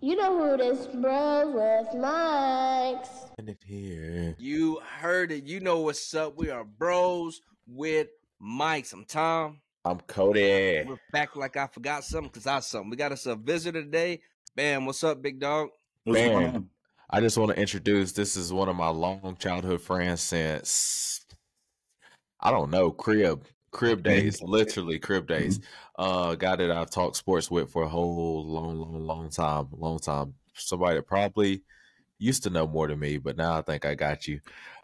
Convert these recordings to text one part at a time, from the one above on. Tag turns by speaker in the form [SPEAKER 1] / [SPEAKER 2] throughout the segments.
[SPEAKER 1] You know who this Bros with Mics.
[SPEAKER 2] And it here.
[SPEAKER 3] You heard it. You know what's up. We are Bros with Mics. I'm Tom.
[SPEAKER 2] I'm Cody.
[SPEAKER 3] We're back like I forgot something because I something. We got us a visitor today. B.A.M, what's up, big dog?
[SPEAKER 2] Man, I just want to introduce, this is one of my long childhood friends since, I don't know, crib days, literally crib days. Guy that I've talked sports with for a whole long time. Somebody that probably used to know more than me, but now I think I got you.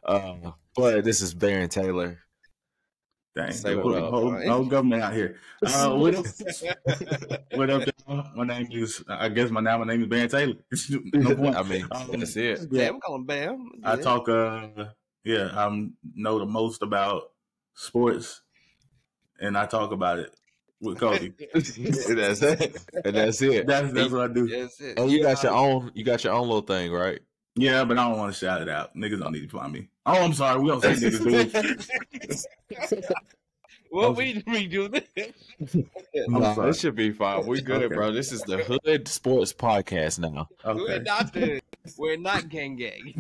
[SPEAKER 2] But this is Baron Taylor.
[SPEAKER 4] Dang,
[SPEAKER 2] Say what up.
[SPEAKER 4] whole government out here. What up? What up, y'all? My name is Ben Taylor. No point.
[SPEAKER 2] I mean, that's it.
[SPEAKER 3] Yeah, we call him B.A.M.
[SPEAKER 4] I talk. I know the most about sports, and I talk about it with Cody.
[SPEAKER 2] That's it. And that's it.
[SPEAKER 4] That's what I do.
[SPEAKER 3] That's it.
[SPEAKER 2] And you got your own little thing, right?
[SPEAKER 4] Yeah, but I don't want to shout it out. Niggas don't need to find me. Oh, I'm sorry. We don't say niggas, dude.
[SPEAKER 3] What we do this?
[SPEAKER 2] It should be fine. We good, bro. This is the Hood Sports Podcast now.
[SPEAKER 4] Okay.
[SPEAKER 3] We're not gang.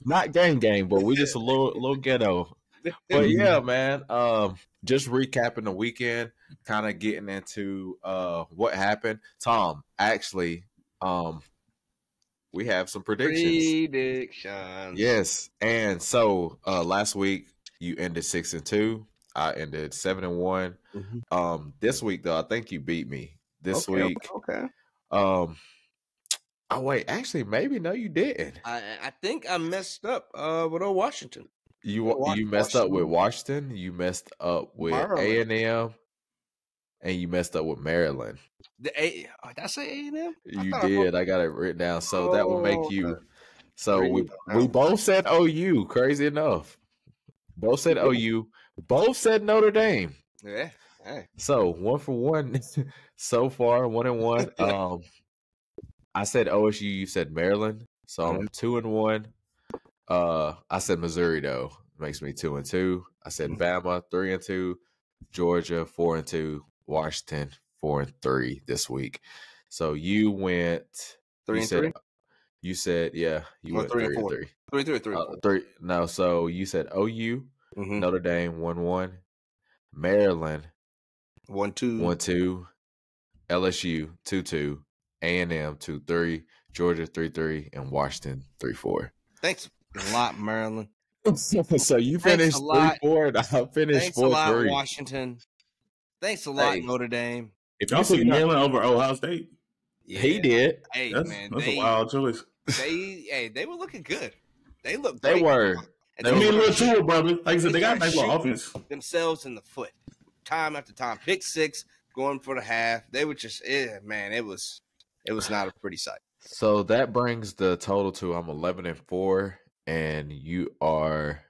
[SPEAKER 2] Not gang, but we just a little ghetto. But yeah, man. Just recapping the weekend, kind of getting into what happened. Tom, actually, we have some predictions. Yes. And so last week you ended 6-2. I ended 7-1. This week though, I think you beat me. This week.
[SPEAKER 3] Okay.
[SPEAKER 2] Oh wait, actually maybe no you didn't.
[SPEAKER 3] I think I messed up with old Washington.
[SPEAKER 2] You messed up with Washington, you messed up with A&M, and you messed up with Maryland.
[SPEAKER 3] Did I say A&M?
[SPEAKER 2] You did. I got it written down. So that will make you. So we both said OU. Crazy enough. Both said OU. Both said Notre Dame.
[SPEAKER 3] Yeah. Hey.
[SPEAKER 2] So 1 for 1 so far. 1-1. I said OSU. You said Maryland. So I'm 2-1. I said Missouri though. Makes me 2-2. I said Bama 3-2. Georgia 4-2. Washington 4-3 this week. So you went
[SPEAKER 3] 3-3.
[SPEAKER 2] You said yeah. You went 3-3.
[SPEAKER 3] 3-3.
[SPEAKER 2] No, so you said OU, Notre Dame 1-1, Maryland 1-2, LSU 2-2, A&M 2-3, Georgia 3-3, and Washington 3-4.
[SPEAKER 3] Thanks a lot, Maryland.
[SPEAKER 2] So you finished 3-4, and I finished 4-3.
[SPEAKER 3] Thanks a lot, Washington. Thanks a lot, Notre Dame.
[SPEAKER 4] If y'all took Maryland over Ohio State,
[SPEAKER 2] he did.
[SPEAKER 3] Hey,
[SPEAKER 4] that's a wild choice.
[SPEAKER 3] They were looking good. They looked.
[SPEAKER 2] They were.
[SPEAKER 4] They need a little tool, brother. Like I said, they got a nice little offense.
[SPEAKER 3] Themselves in the foot, time after time. Pick six, going for the half. They were just, man. It was not a pretty sight.
[SPEAKER 2] So that brings the total to I'm 11-4, and you are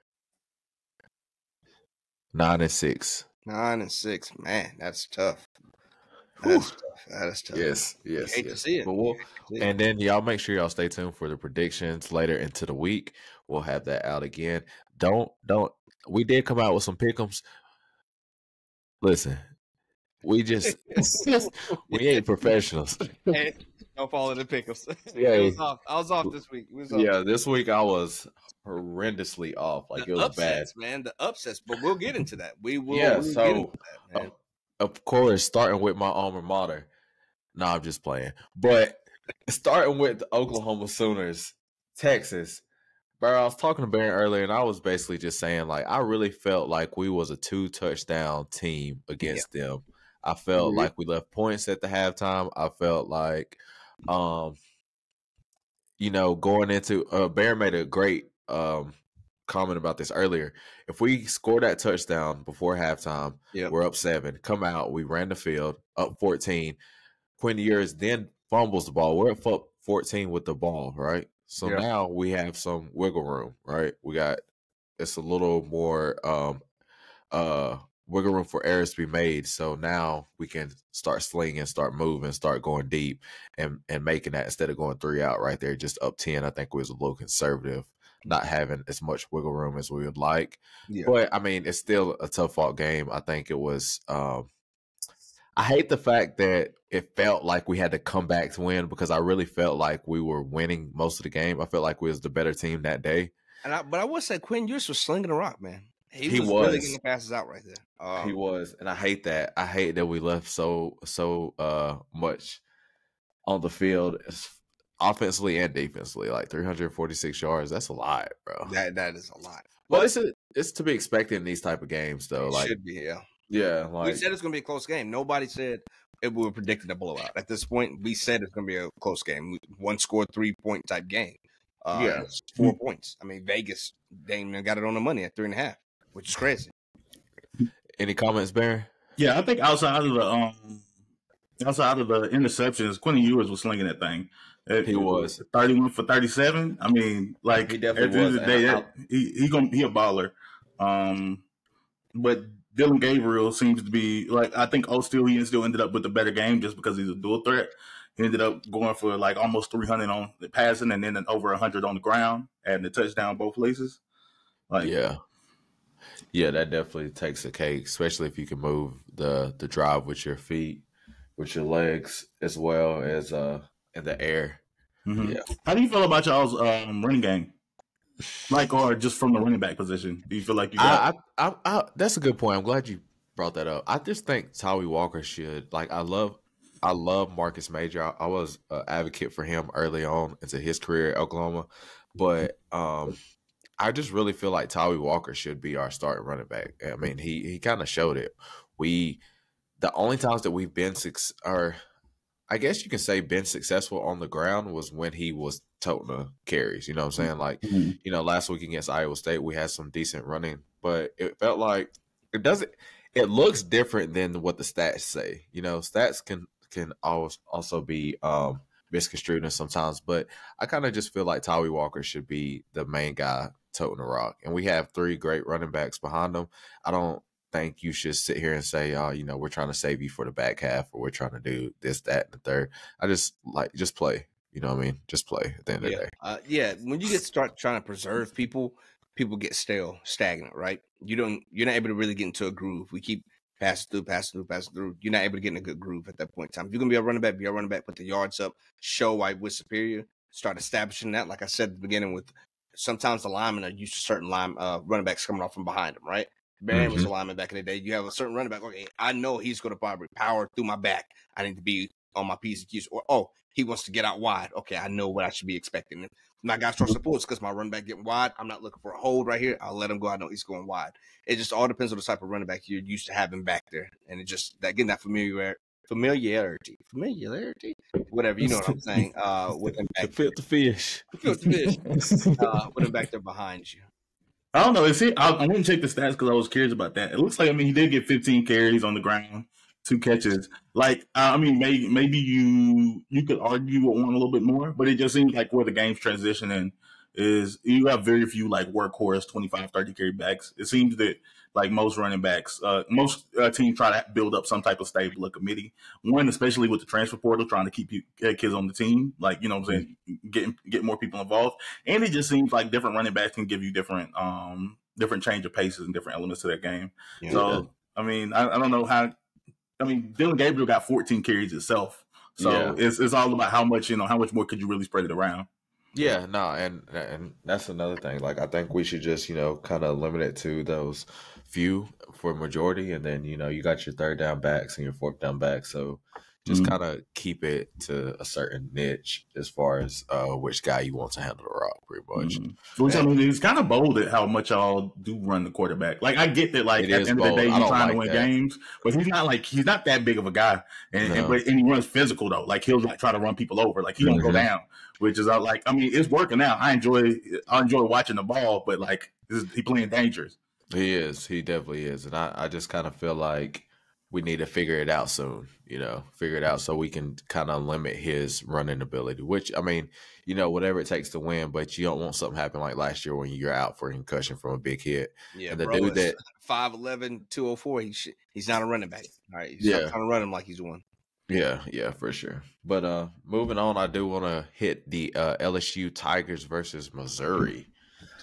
[SPEAKER 2] 9-6.
[SPEAKER 3] 9-6, man. That's tough. That's tough. That is tough.
[SPEAKER 2] Yes.
[SPEAKER 3] Hate to see it.
[SPEAKER 2] But and then y'all make sure y'all stay tuned for the predictions later into the week. We'll have that out again. Don't. We did come out with some pick'ems. Listen, we just we ain't professionals.
[SPEAKER 3] Hey, don't fall in the pickles.
[SPEAKER 2] Yeah,
[SPEAKER 3] I was off this week.
[SPEAKER 2] This week I was horrendously off. Like it was
[SPEAKER 3] upsets,
[SPEAKER 2] bad,
[SPEAKER 3] man. The upsets, but we'll get into that. We will.
[SPEAKER 2] Yeah.
[SPEAKER 3] We'll
[SPEAKER 2] So,
[SPEAKER 3] get into that, man.
[SPEAKER 2] Of course, starting with my alma mater. No, I'm just playing. But starting with the Oklahoma Sooners, Texas. Bro, I was talking to Baron earlier, and I was basically just saying, like, I really felt like we was a 2-touchdown team against them. I felt like we left points at the halftime. I felt like, going into Baron made a great comment about this earlier. If we score that touchdown before halftime, we're up 7. Come out, we ran the field, up 14. Quinn Ewers then fumbles the ball. We're up 14 with the ball, right? So now we have some wiggle room, right? It's a little more wiggle room for errors to be made. So now we can start slinging, start moving, start going deep and making that instead of going 3 out right there, just up 10. I think we was a little conservative, not having as much wiggle room as we would like. But I mean, it's still a tough fought game. I think it was I hate the fact that it felt like we had to come back to win because I really felt like we were winning most of the game. I felt like we was the better team that day.
[SPEAKER 3] But I would say Quinn Ewers was slinging the rock, man. He was really getting the passes out right there.
[SPEAKER 2] He was, and I hate that. I hate that we left so much on the field, offensively and defensively. Like 346 yards. That's a lot, bro.
[SPEAKER 3] That is a lot.
[SPEAKER 2] But it's to be expected in these type of games, though. Like
[SPEAKER 3] should be, yeah.
[SPEAKER 2] Yeah,
[SPEAKER 3] we said it's going to be a close game. Nobody said we were predicting a blowout. At this point, we said it's going to be a close game. One score, 3-point type game. 4 points. I mean, Vegas, they got it on the money at 3.5, which is crazy.
[SPEAKER 2] Any comments, Baron?
[SPEAKER 4] Yeah, I think outside of the interceptions, Quentin Ewers was slinging that thing.
[SPEAKER 2] He was
[SPEAKER 4] 31 for 37. I mean, like
[SPEAKER 2] he
[SPEAKER 4] at the end of the day, he a baller. But Dylan Gabriel seems to be like, I think he still ended up with the better game just because he's a dual threat. He ended up going for like almost 300 on the passing and then over 100 on the ground, adding the touchdown both places. Like,
[SPEAKER 2] yeah, that definitely takes a cake, especially if you can move the drive with your feet, with your legs, as well as in the air.
[SPEAKER 4] Mm-hmm. Yeah. How do you feel about y'all's running game? Like, or just from the running back position? Do you feel like you got...
[SPEAKER 2] that's a good point. I'm glad you brought that up. I just think Tawee Walker should, like, I love Marcus Major. I was an advocate for him early on into his career at Oklahoma, but I just really feel like Tawee Walker should be our starting running back. I mean, he kind of showed it. The only times that we've been I guess you can say been successful on the ground was when he was toting the carries. You know what I'm saying? Like, you know, last week against Iowa State, we had some decent running, but it felt like it looks different than what the stats say. You know, stats can also be misconstrued sometimes, but I kind of just feel like Tawee Walker should be the main guy toting the rock. And we have 3 great running backs behind him. I don't think you should sit here and say, you know, we're trying to save you for the back half or we're trying to do this, that, and the third. I just play. You know what I mean? Just play at the end of the day.
[SPEAKER 3] When you start trying to preserve people get stale, stagnant, right? You're not able to really get into a groove. We keep passing through. You're not able to get in a good groove at that point in time. If you're going to be a running back, put the yards up, show why we're superior, start establishing that. Like I said at the beginning, with sometimes the linemen are used to certain running backs coming off from behind them, right? B.A.M was a lineman back in the day. You have a certain running back. Okay, I know he's going to probably power through my back. I need to be on my P's and Q's. Or, he wants to get out wide. Okay, I know what I should be expecting. If my guy starts to pull, it's because my running back getting wide. I'm not looking for a hold right here. I'll let him go. I know he's going wide. It just all depends on the type of running back you're used to having back there. And it just, getting that familiarity, whatever, you know what I'm saying, with him back
[SPEAKER 2] there. The fish.
[SPEAKER 3] With him back there behind you.
[SPEAKER 4] I don't know. I wouldn't check the stats because I was curious about that. It looks like, he did get 15 carries on the ground, 2 catches. Like, maybe you could argue with one a little bit more, but it just seems like where the game's transitioning is you have very few, like, workhorse 25, 30 carry backs. It seems that, like, most running backs, most teams try to build up some type of stable of committee. One, especially with the transfer portal, trying to keep kids on the team, like, you know what I'm saying, get more people involved. And it just seems like different running backs can give you different change of paces and different elements to that game. Yeah. So, I don't know how. Dylan Gabriel got 14 carries itself. So it's all about how much more could you really spread it around.
[SPEAKER 2] Yeah, no, and that's another thing. Like, I think we should just, kind of limit it to those few for majority, and then, you got your third down backs and your fourth down backs. So just kind of keep it to a certain niche as far as which guy you want to handle the rock, pretty much.
[SPEAKER 4] Which, it's kind of bold at how much y'all do run the quarterback. Like, I get that, like, at the end of the day, you're trying to win games, but he's not that big of a guy. And he runs physical, though. Like, he'll try to run people over. Like, he don't go down, which is like, it's working out. I enjoy watching the ball, but, like, he playing dangerous.
[SPEAKER 2] He is. He definitely is. And I just kind of feel like we need to figure it out soon, figure it out so we can kind of limit his running ability, which, whatever it takes to win, but you don't want something happen like last year when you're out for a concussion from a big hit.
[SPEAKER 3] Yeah, and the dude that 5'11", 204, he's not a running back. All right, he's not trying to run him like he's one.
[SPEAKER 2] Yeah, for sure. But moving on, I do want to hit the LSU Tigers versus Missouri.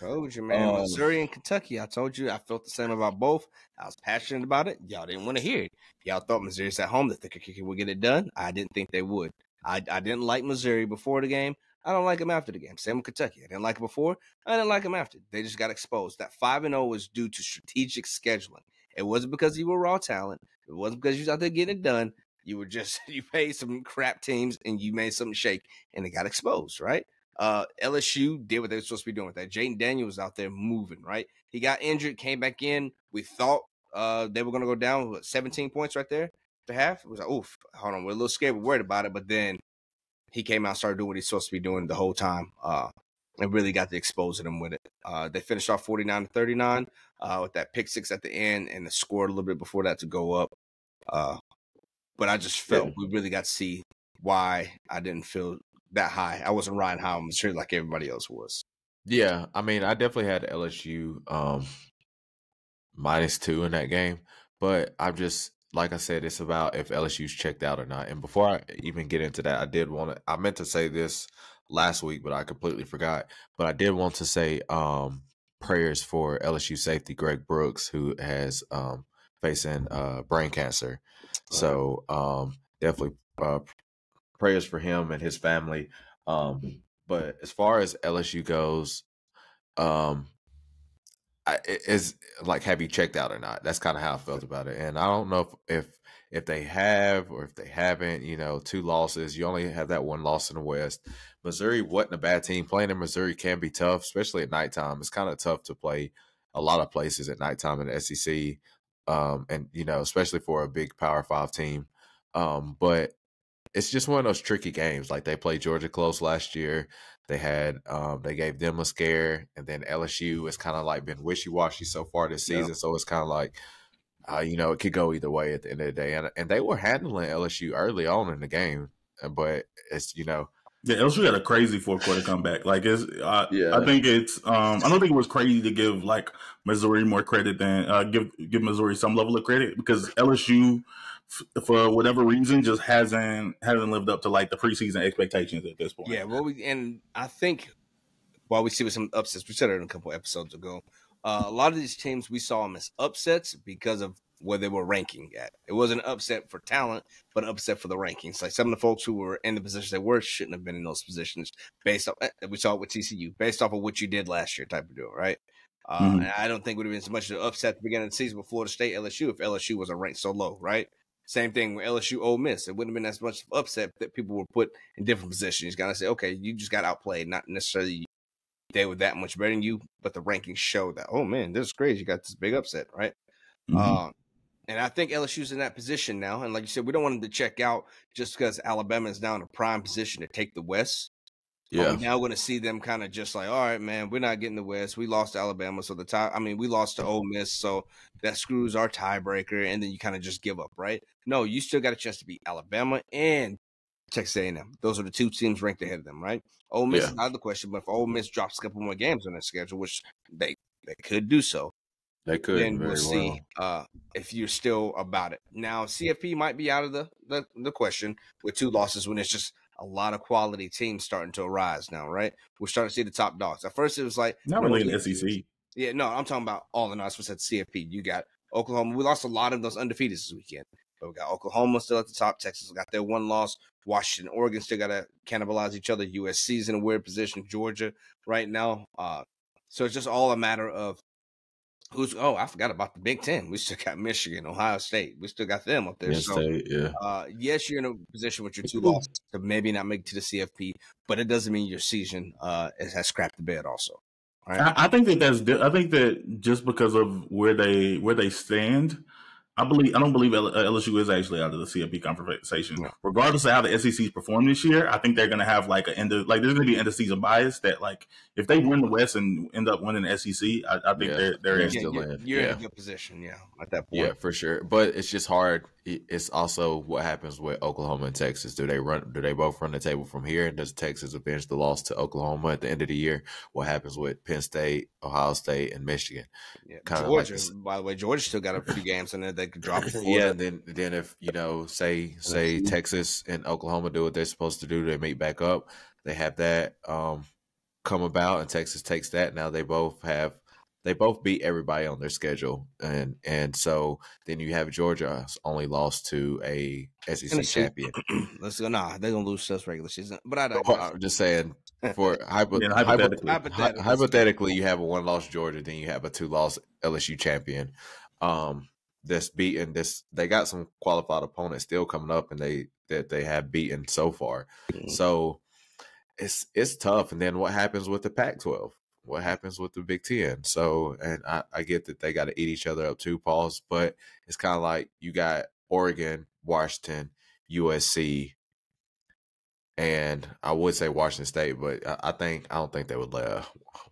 [SPEAKER 3] Told you, man. Missouri and Kentucky. I told you I felt the same about both. I was passionate about it. Y'all didn't want to hear it. Y'all thought Missouri's at home. The thicker kicker would get it done. I didn't think they would. I didn't like Missouri before the game. I don't like them after the game. Same with Kentucky. I didn't like it before. I didn't like them after. They just got exposed. That 5-0 was due to strategic scheduling. It wasn't because you were raw talent. It wasn't because you was out there getting it done. You were just, you played some crap teams and you made something shake and it got exposed, right? LSU did what they were supposed to be doing with that. Jaden Daniels was out there moving, right? He got injured, came back in. We thought they were going to go down with 17 points right there to half. It was like, oof, hold on. We're a little scared. We're worried about it. But then he came out, started doing what he's supposed to be doing the whole time, and really got to exposing them with it. They finished off 49-39 with that pick six at the end, and they scored a little bit before that to go up. But I just felt we really got to see why I didn't feel that high. I wasn't riding high on Missouri like everybody else was.
[SPEAKER 2] Yeah, I mean, I definitely had LSU -2 in that game, but I'm just, like I said, it's about if LSU's checked out or not. And before I even get into that, I meant to say this last week, but I completely forgot. But I did want to say prayers for LSU safety Greg Brooks, who has facing brain cancer. So definitely prayers for him and his family. But as far as LSU goes, it's like, have you checked out or not? That's kind of how I felt about it. And I don't know if they have or if they haven't. 2 losses. You only have that 1 loss in the West. Missouri wasn't a bad team. Playing in Missouri can be tough, especially at nighttime. It's kind of tough to play a lot of places at nighttime in the SEC, and especially for a big Power 5 team. But it's just one of those tricky games. Like, they played Georgia close last year. They had they gave them a scare, and then LSU has kind of like been wishy-washy so far this season. So it's kind of like it could go either way at the end of the day. And they were handling LSU early on in the game, but it's
[SPEAKER 4] Yeah, LSU had a crazy fourth quarter comeback. Like, I think it's I don't think it was crazy to give like Missouri more credit than give Missouri some level of credit, because LSU, for whatever reason, just hasn't lived up to like the preseason expectations at this point.
[SPEAKER 3] Yeah, and I think while we see with some upsets, we said it a couple episodes ago, a lot of these teams we saw them as upsets because of where they were ranking at. It wasn't an upset for talent, but an upset for the rankings. Like, some of the folks who were in the positions they were shouldn't have been in those positions based off. We saw it with TCU, based off of what you did last year, type of deal, right? And I don't think it would have been so much of an upset at the beginning of the season with Florida State, LSU, if LSU wasn't ranked so low, right? Same thing with LSU, Ole Miss. It wouldn't have been as much of an upset that people were put in different positions. You got to say, okay, you just got outplayed, not necessarily they were that much better than you, but the rankings show that, oh man, this is crazy. You got this big upset, right? And I think LSU's in that position now. And like you said, we don't want them to check out just because Alabama is now in a prime position to take the West.
[SPEAKER 2] Yeah.
[SPEAKER 3] We're now going to see them kind of just like, all right, man, we're not getting the West. We lost to Alabama, so we lost to Ole Miss, so that screws our tiebreaker, and then you kind of just give up, right? No, you still got a chance to beat Alabama and Texas A&M. Those are the 2 teams ranked ahead of them, right? Ole Miss is out of the question, but if Ole Miss drops a couple more games on their schedule, which they could do so,
[SPEAKER 2] they could.
[SPEAKER 3] then we'll see if you're still about it. Now, CFP might be out of the question with 2 losses when it's just a lot of quality teams starting to arise now, right? We're starting to see the top dogs. At first, it was like
[SPEAKER 4] not really in the SEC.
[SPEAKER 3] Yeah, no, I'm talking about all the announcements at CFP. You got Oklahoma. We lost a lot of those undefeateds this weekend, but we got Oklahoma still at the top. Texas got their 1 loss. Washington, Oregon still got to cannibalize each other. USC's in a weird position. Georgia right now. So it's just all a matter of I forgot about the Big Ten. We still got Michigan, Ohio State. We still got them up there. Yes, you're in a position with your 2 losses to maybe not make it to the CFP, but it doesn't mean your season has scrapped the bed also. Right?
[SPEAKER 4] I think that just because of where they stand, I don't believe LSU is actually out of the CFP conversation. No. Regardless of how the SEC's performed this year, I think they're going to have there's going to be end of season bias that, like, if they win the West and end up winning the SEC, I think they're
[SPEAKER 3] still in. You're in a good position, at that point.
[SPEAKER 2] Yeah, for sure. But it's just hard. It's also what happens with Oklahoma and Texas. Do they both run the table from here? And does Texas avenge the loss to Oklahoma at the end of the year? What happens with Penn State, Ohio State, and Michigan?
[SPEAKER 3] Yeah, Georgia, by the way, Georgia still got a few games in there they could drop.
[SPEAKER 2] Yeah, and then if say Texas and Oklahoma do what they're supposed to do, they meet back up. They have that. come about and Texas takes that. Now they both beat everybody on their schedule, and so then you have Georgia only lost to a SEC champion.
[SPEAKER 3] Let's go. Nah, they're gonna lose just regular season. But I
[SPEAKER 2] Well, I'm just saying, for hypothetically, you have a 1-loss Georgia, then you have a 2-loss LSU champion. That's beaten this. They got some qualified opponents still coming up, and they have beaten so far. So it's tough. And then what happens with the Pac-12? What happens with the Big Ten? So, and I get that they got to eat each other up too, Pauls, but it's kind of like you got Oregon, Washington, USC, and I would say Washington State, but I don't think they would let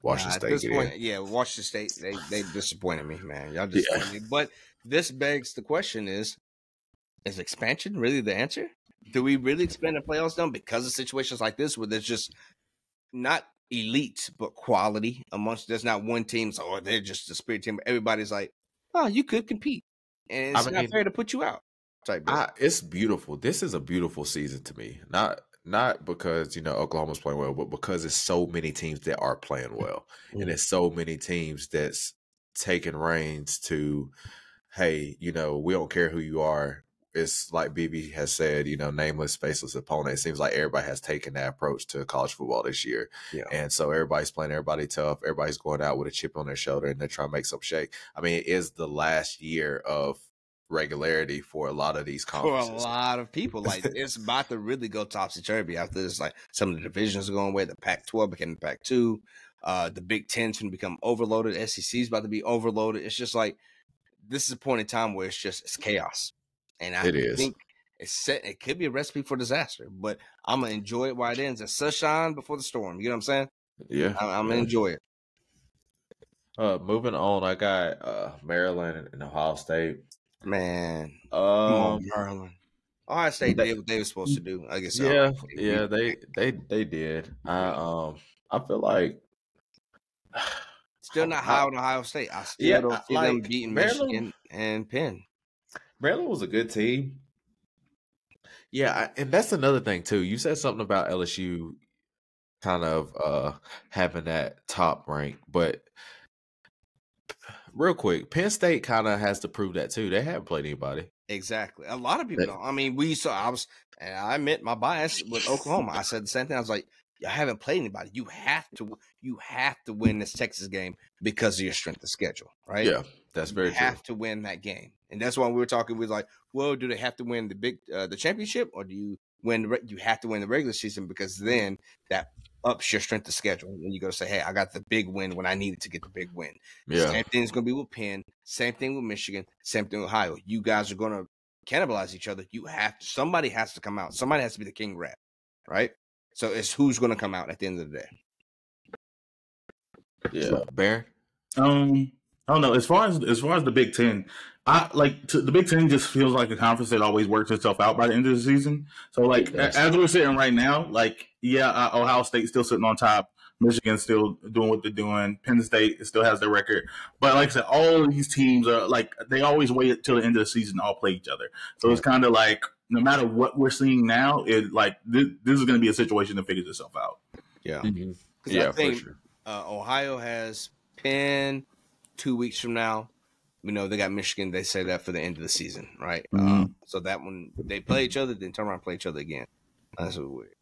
[SPEAKER 2] Washington State
[SPEAKER 3] at this
[SPEAKER 2] get
[SPEAKER 3] point,
[SPEAKER 2] in.
[SPEAKER 3] Yeah, Washington State, they disappointed me, man. Y'all disappointed me. But this begs the question: is expansion really the answer? Do we really expand the playoffs down because of situations like this, where there's just not elite but quality amongst? There's not one team, so they're just a spirit team. Everybody's like, oh, you could compete, and it's not fair to put you out.
[SPEAKER 2] It's beautiful. This is a beautiful season to me. Not because Oklahoma's playing well, but because it's so many teams that are playing well, and it's so many teams that's taking reins to, hey, we don't care who you are. It's like BB has said, nameless, faceless opponent. It seems like everybody has taken that approach to college football this year. Yeah. And so everybody's playing everybody tough. Everybody's going out with a chip on their shoulder, and they're trying to make some shake. I mean, it is the last year of regularity for a lot of these conferences.
[SPEAKER 3] For a lot of people, like it's about to really go topsy-turvy after this. Like some of the divisions are going away. The Pac-12 became the Pac-2. The Big Ten's going to become overloaded. SEC's about to be overloaded. It's just like this is a point in time where it's chaos. And I think it's set. It could be a recipe for disaster, but I'm gonna enjoy it while it ends. It's sunshine before the storm. You know what I'm saying?
[SPEAKER 2] Yeah,
[SPEAKER 3] I'm gonna enjoy it.
[SPEAKER 2] Moving on, I got Maryland and Ohio State.
[SPEAKER 3] Man, come on, Maryland. Ohio State did what they were supposed to do. I guess.
[SPEAKER 2] Yeah, they did. I feel like
[SPEAKER 3] still not high on Ohio State. I still don't see them beating Michigan and Penn.
[SPEAKER 2] Maryland was a good team. Yeah, and that's another thing too. You said something about LSU kind of having that top rank, but real quick, Penn State kind of has to prove that too. They haven't played anybody.
[SPEAKER 3] Exactly. A lot of people don't. I mean, I admit my bias with Oklahoma. I said the same thing. I was like, y'all haven't played anybody. You have to win this Texas game because of your strength of schedule, right?
[SPEAKER 2] Yeah, that's very true.
[SPEAKER 3] You have to win that game. And that's why we were talking. We was like, well, do they have to win the championship, or do you win? You have to win the regular season, because then that ups your strength of schedule. And you go to say, hey, I got the big win when I needed to get the big win. Yeah. Same thing's going to be with Penn. Same thing with Michigan. Same thing with Ohio. You guys are going to cannibalize each other. Somebody has to come out. Somebody has to be the king rat, right? So it's who's going to come out at the end of the day.
[SPEAKER 2] Yeah, Baron.
[SPEAKER 4] I don't know. As far as the Big Ten, the Big Ten just feels like a conference that always works itself out by the end of the season. So, like, as we're sitting right now, Ohio State's still sitting on top. Michigan's still doing what they're doing. Penn State still has their record. But like I said, all of these teams are they always wait till the end of the season to all play each other. So it's kind of like, no matter what we're seeing now, this is going to be a situation that figures itself out.
[SPEAKER 3] Yeah. Mm-hmm. Yeah, I think, for sure. Ohio has Penn 2 weeks from now. They got Michigan. They say that for the end of the season, right? Mm-hmm. So that when they play each other, then turn around and play each other again. That's weird.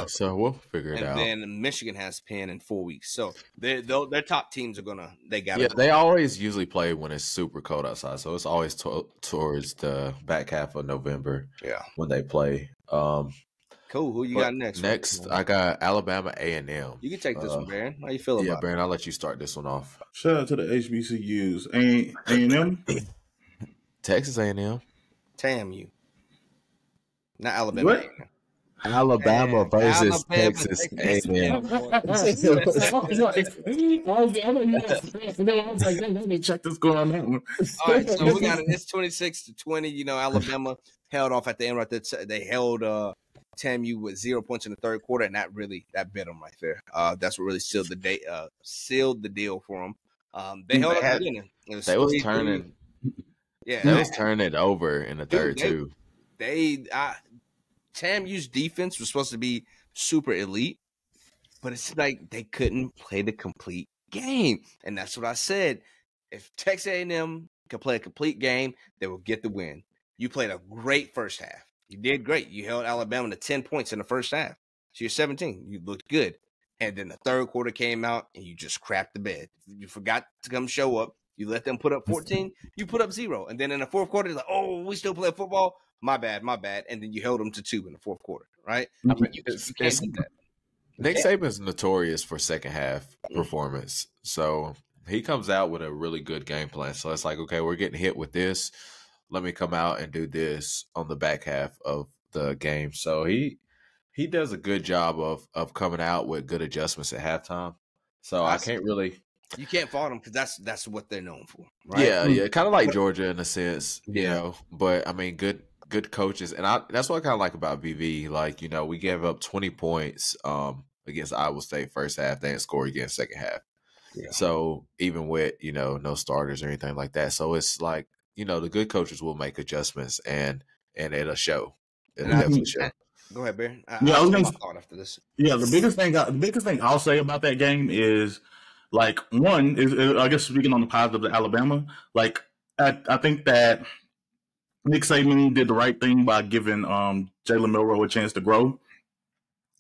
[SPEAKER 2] So we'll figure it out.
[SPEAKER 3] And then Michigan has Penn in 4 weeks. So their top teams are
[SPEAKER 2] they always usually play when it's super cold outside. So it's always towards the back half of November.
[SPEAKER 3] Yeah,
[SPEAKER 2] when they play.
[SPEAKER 3] Cool. Who you got next?
[SPEAKER 2] Next, I got Alabama A&M.
[SPEAKER 3] You can take this one, Baron. How you feeling about it?
[SPEAKER 2] Yeah, Baron, I'll let you start this one off.
[SPEAKER 4] Shout out to the HBCUs. A&M?
[SPEAKER 2] Texas A&M.
[SPEAKER 3] TAMU. Not Alabama
[SPEAKER 4] A&M.
[SPEAKER 2] Alabama versus Texas A&M.
[SPEAKER 4] Let me check this going on that one.
[SPEAKER 3] All right, so we got it. It's 26-20. Alabama held off at the end right there. They held TAMU with 0 points in the third quarter, and that bit them right there. That's what really sealed the deal for them. They held up at the beginning.
[SPEAKER 2] They was turning. Yeah, they was turning it over in the third too.
[SPEAKER 3] TAMU's defense was supposed to be super elite, but it's like they couldn't play the complete game. And that's what I said. If Texas A&M could play a complete game, they will get the win. You played a great first half. You did great. You held Alabama to 10 points in the first half. So you're 17. You looked good. And then the third quarter came out, and you just crapped the bed. You forgot to come show up. You let them put up 14. You put up 0. And then in the fourth quarter, you're like, oh, we still play football? My bad. And then you held them to 2 in the fourth quarter, right? I mean, you can't do that.
[SPEAKER 2] Nick Saban's notorious for second half performance. So he comes out with a really good game plan. So it's like, okay, we're getting hit with this. Let me come out and do this on the back half of the game. So he does a good job of coming out with good adjustments at halftime. So I can't really.
[SPEAKER 3] You can't fault them because that's what they're known for, right?
[SPEAKER 2] Yeah, kind of like Georgia in a sense, you know. But I mean, good coaches, and that's what I kind of like about BV. Like, you know, we gave up 20 points against Iowa State first half. They didn't score again second half. Yeah. So even with, you know, no starters or anything like that, so it's like, you know, the good coaches will make adjustments and it'll show. It'll definitely show.
[SPEAKER 3] Go ahead, Barry.
[SPEAKER 4] I was going to
[SPEAKER 3] thought after this.
[SPEAKER 4] Yeah, the biggest thing I'll say about that game is, like, one is, I guess, speaking on the positive of Alabama, like, I think that Nick Saban did the right thing by giving Jalen Milroe a chance to grow.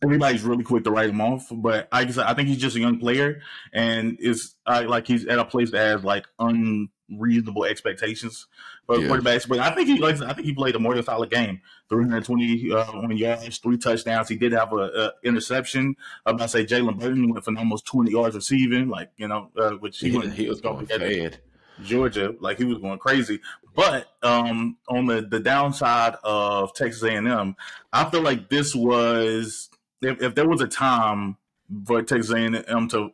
[SPEAKER 4] Everybody's really quick to write him off, but I think he's just a young player, and he's at a place that has like unreasonable expectations for quarterbacks. But I think he played a more than solid game. 321 yards, 3 touchdowns. He did have a interception. I'm about to say Jalen Burton went for almost 20 yards receiving, like, you know, which he was going fed. Georgia, like, he was going crazy. But on the downside of Texas A&M, I feel like this was, if there was a time for Texas A&M to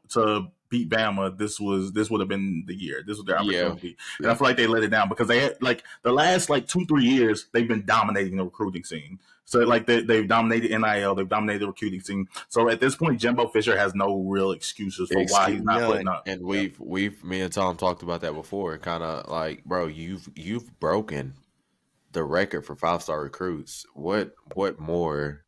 [SPEAKER 4] beat Bama, this would have been the year. This was their opportunity. Yeah. And I feel like they let it down because they had, like, the last, like, 2-3 years, they've been dominating the recruiting scene. So, like, they've dominated NIL, they've dominated the recruiting scene. So at this point, Jimbo Fisher has no real excuses for why he's not putting up.
[SPEAKER 2] And me and Tom talked about that before. Kind of like, bro, you've broken the record for 5-star recruits. What more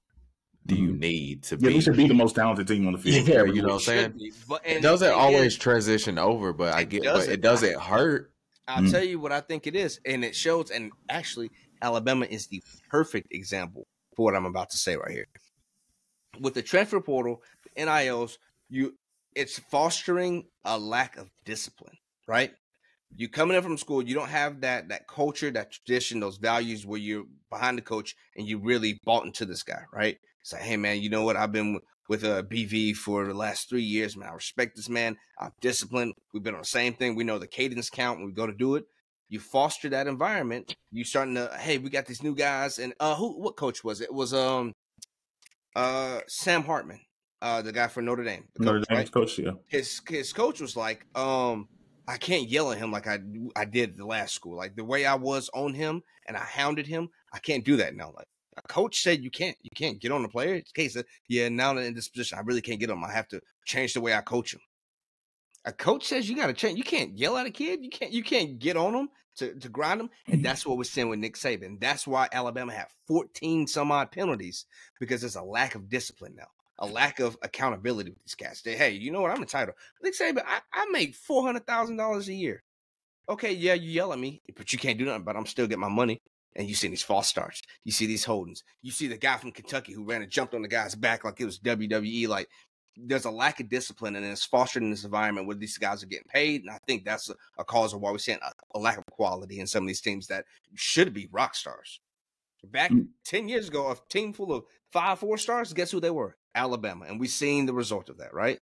[SPEAKER 2] do you need to be?
[SPEAKER 4] We should be the most talented team on the field.
[SPEAKER 2] Yeah, you know what I'm saying? It doesn't always transition over, but it doesn't hurt.
[SPEAKER 3] I'll tell you what I think it is, and it shows. And actually, Alabama is the perfect example for what I'm about to say right here. With the transfer portal, NILs, it's fostering a lack of discipline, right? You coming in from school, you don't have that culture, that tradition, those values where you're behind the coach and you really bought into this guy, right? It's like, hey, man, you know what? I've been with BV for the last 3 years, man. I respect this man. I'm disciplined. We've been on the same thing. We know the cadence count when we go to do it. You foster that environment. You starting to, hey, we got these new guys. And what coach was it? It was Sam Hartman, the guy for Notre Dame.
[SPEAKER 4] Notre Dame's coach, yeah.
[SPEAKER 3] His coach was like, I can't yell at him like I did the last school. Like, the way I was on him and I hounded him, I can't do that now. Like, a coach said you can't get on the player. In case of, now in this position, I really can't get on him. I have to change the way I coach him. A coach says you got to change. You can't yell at a kid. You can't get on him to grind him. And that's what we're seeing with Nick Saban. That's why Alabama had 14 some odd penalties, because there's a lack of discipline now. A lack of accountability with these cats. Hey, you know what? I'm entitled. Nick Saban, I make $400,000 a year. Okay, yeah, you yell at me, but you can't do nothing. But I'm still getting my money. And you see these false starts. You see these holdings. You see the guy from Kentucky who ran and jumped on the guy's back like it was WWE. Like, there's a lack of discipline, and it's fostered in this environment where these guys are getting paid. And I think that's a cause of why we're seeing a lack of quality in some of these teams that should be rock stars. Back 10 years ago, a team full of 5 4-stars, guess who they were? Alabama. And we've seen the result of that, right?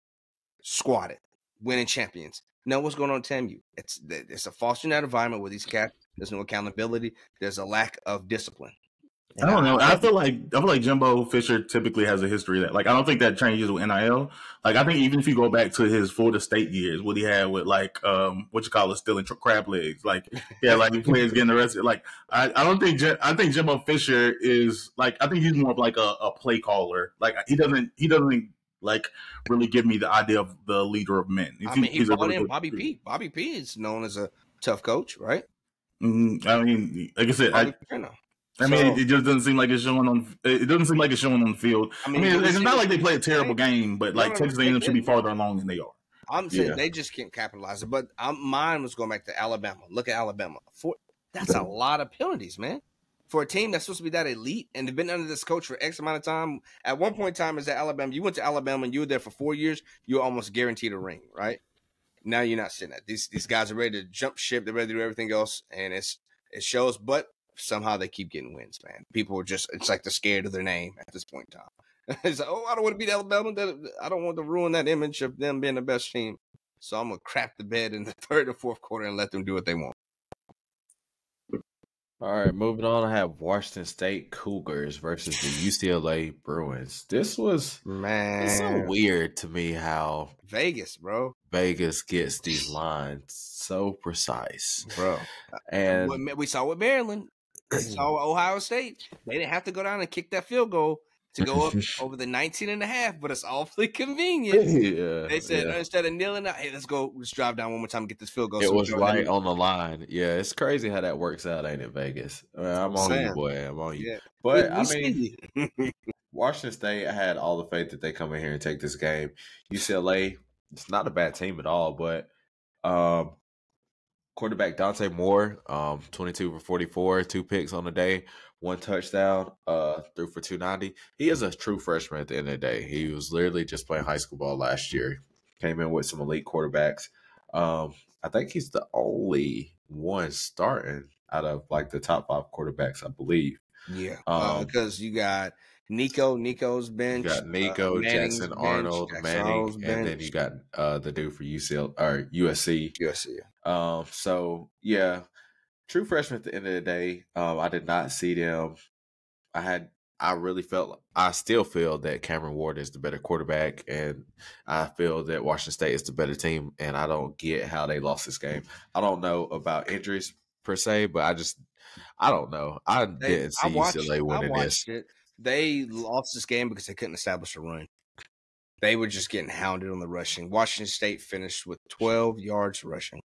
[SPEAKER 3] Squatted, winning champions. Now, what's going on at TAMU? It's a fostering that environment where these cats, there's no accountability. There's a lack of discipline.
[SPEAKER 4] I don't know. I feel like Jimbo Fisher typically has a history of that. Like, I don't think that changes with NIL. Like, I think even if you go back to his Florida State years, what he had with, like, stealing crab legs. Like, yeah, like, the players getting arrested. Like, I think Jimbo Fisher is, like, I think he's more of like a play caller. Like, he doesn't like really give me the idea of the leader of men.
[SPEAKER 3] He brought in Bobby P. Bobby P is known as a tough coach, right?
[SPEAKER 4] I mean, like I said, I mean, it just doesn't seem like it's showing on. It doesn't seem like it's showing on the field. I mean, it's not like they play a terrible game, but like Texas A&M should be farther along than they are.
[SPEAKER 3] I'm saying they just can't capitalize it. But mine was going back to Alabama. Look at Alabama. That's a lot of penalties, man. For a team that's supposed to be that elite and they've been under this coach for X amount of time. At one point in time, as at Alabama, you went to Alabama and you were there for 4 years, you were almost guaranteed a ring, right? Now you're not sitting at these guys are ready to jump ship. They're ready to do everything else, and it shows. But somehow they keep getting wins, man. People are it's like they're scared of their name at this point in time. It's like, I don't want to beat Alabama. I don't want to ruin that image of them being the best team. So I'm gonna crap the bed in the third or fourth quarter and let them do what they want.
[SPEAKER 2] All right, moving on. I have Washington State Cougars versus the UCLA Bruins. This was it's so weird to me how
[SPEAKER 3] Vegas
[SPEAKER 2] gets these lines so precise,
[SPEAKER 3] bro.
[SPEAKER 2] And
[SPEAKER 3] we saw with Maryland, we saw Ohio State. They didn't have to go down and kick that field goal to go up over the 19.5, but it's awfully convenient. They said instead of kneeling out, hey, let's drive down one more time and get this field goal.
[SPEAKER 2] It was right on the line. Yeah, it's crazy how that works out, ain't it, Vegas? I'm on you, boy. I'm on you. Yeah. But I mean, Washington State, I had all the faith that they come in here and take this game. UCLA, it's not a bad team at all, but quarterback Dante Moore, 22 for 44, 2 picks on the day, 1 touchdown, threw for 290. He is a true freshman at the end of the day. He was literally just playing high school ball last year. Came in with some elite quarterbacks. I think he's the only one starting out of like the top 5 quarterbacks, I believe.
[SPEAKER 3] Yeah, because you got Nico's bench.
[SPEAKER 2] You got Nico, Jackson Arnold, Manning, and then you got the dude for USC. So yeah, true freshman at the end of the day. I did not see them. I still feel that Cameron Ward is the better quarterback, and I feel that Washington State is the better team, and I don't get how they lost this game. I don't know about injuries per se, but I don't know. I didn't see UCLA winning this.
[SPEAKER 3] They lost this game because they couldn't establish a run. They were just getting hounded on the rushing. Washington State finished with 12 yards rushing.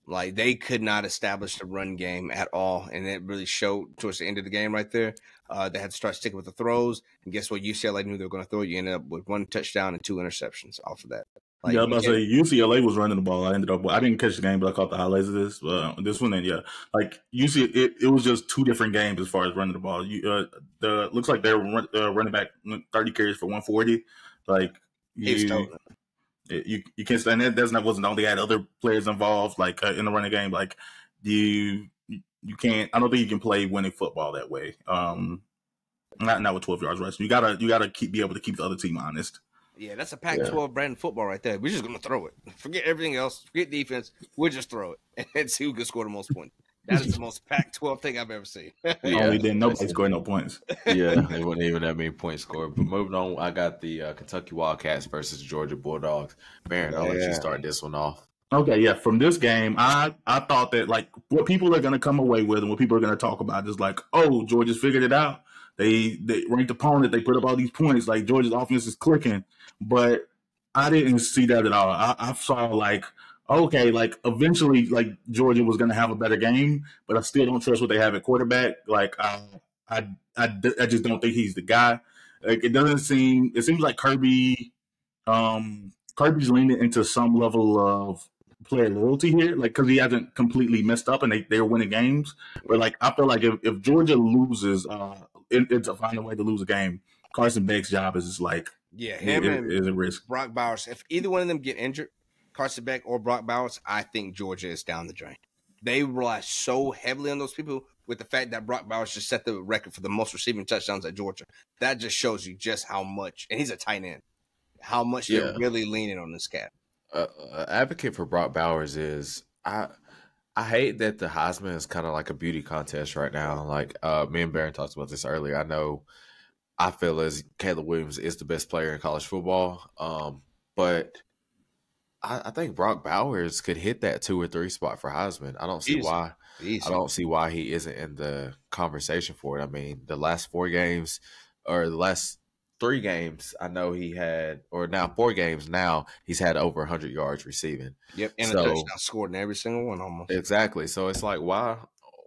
[SPEAKER 3] Like, they could not establish the run game at all, and it really showed towards the end of the game right there. They had to start sticking with the throws, and guess what? UCLA knew they were going to throw. You ended up with 1 touchdown and 2 interceptions off of that.
[SPEAKER 4] Like, I was about to say UCLA was running the ball. I didn't catch the game, but I caught the highlights of this. This one, and like it was just 2 different games as far as running the ball. Looks like they're running back 30 carries for 140. Like you can't stand that. That wasn't only had other players involved, like in the running game. Like you can't. I don't think you can play winning football that way. Not with 12 yards rushing. You gotta be able to keep the other team honest.
[SPEAKER 3] Yeah, that's a Pac-12 brand football right there. We're just going to throw it. Forget everything else. Forget defense. We'll just throw it and see who can score the most points. That is the most Pac-12 thing I've ever seen.
[SPEAKER 4] Only then nobody scored no points.
[SPEAKER 2] Yeah, they wouldn't even have many points scored. But moving on, I got the Kentucky Wildcats versus Georgia Bulldogs. Baron, I'll let you start this one off.
[SPEAKER 4] Okay, yeah. From this game, I thought that like what people are going to come away with and what people are going to talk about is like, oh, Georgia's figured it out. They ranked opponent. They put up all these points. Like Georgia's offense is clicking, but I didn't see that at all. I saw like, okay, like eventually, like Georgia was going to have a better game, but I still don't trust what they have at quarterback. Like I just don't think he's the guy. Like it seems like Kirby's leaning into some level of player loyalty here, like because he hasn't completely messed up and they're winning games. But like I feel like if Georgia loses, it's a find a way to lose a game. Carson Beck's job is just like
[SPEAKER 3] him
[SPEAKER 4] is a risk.
[SPEAKER 3] Brock Bowers. If either one of them get injured, Carson Beck or Brock Bowers, I think Georgia is down the drain. They rely so heavily on those people with the fact that Brock Bowers just set the record for the most receiving touchdowns at Georgia. That just shows you just how much, and he's a tight end, how much they're really leaning on this cat.
[SPEAKER 2] Advocate for Brock Bowers is I hate that the Heisman is kind of like a beauty contest right now. Like me and Barron talked about this earlier. I feel as Caleb Williams is the best player in college football, but I think Brock Bowers could hit that 2 or 3 spot for Heisman. I don't see why. I don't see why he isn't in the conversation for it. I mean, the last 4 games or the last 3 games, I know he had, or now 4 games now, he's had over 100 yards receiving.
[SPEAKER 3] Yep, and a touchdown scored in every single one almost.
[SPEAKER 2] Exactly. So it's like, why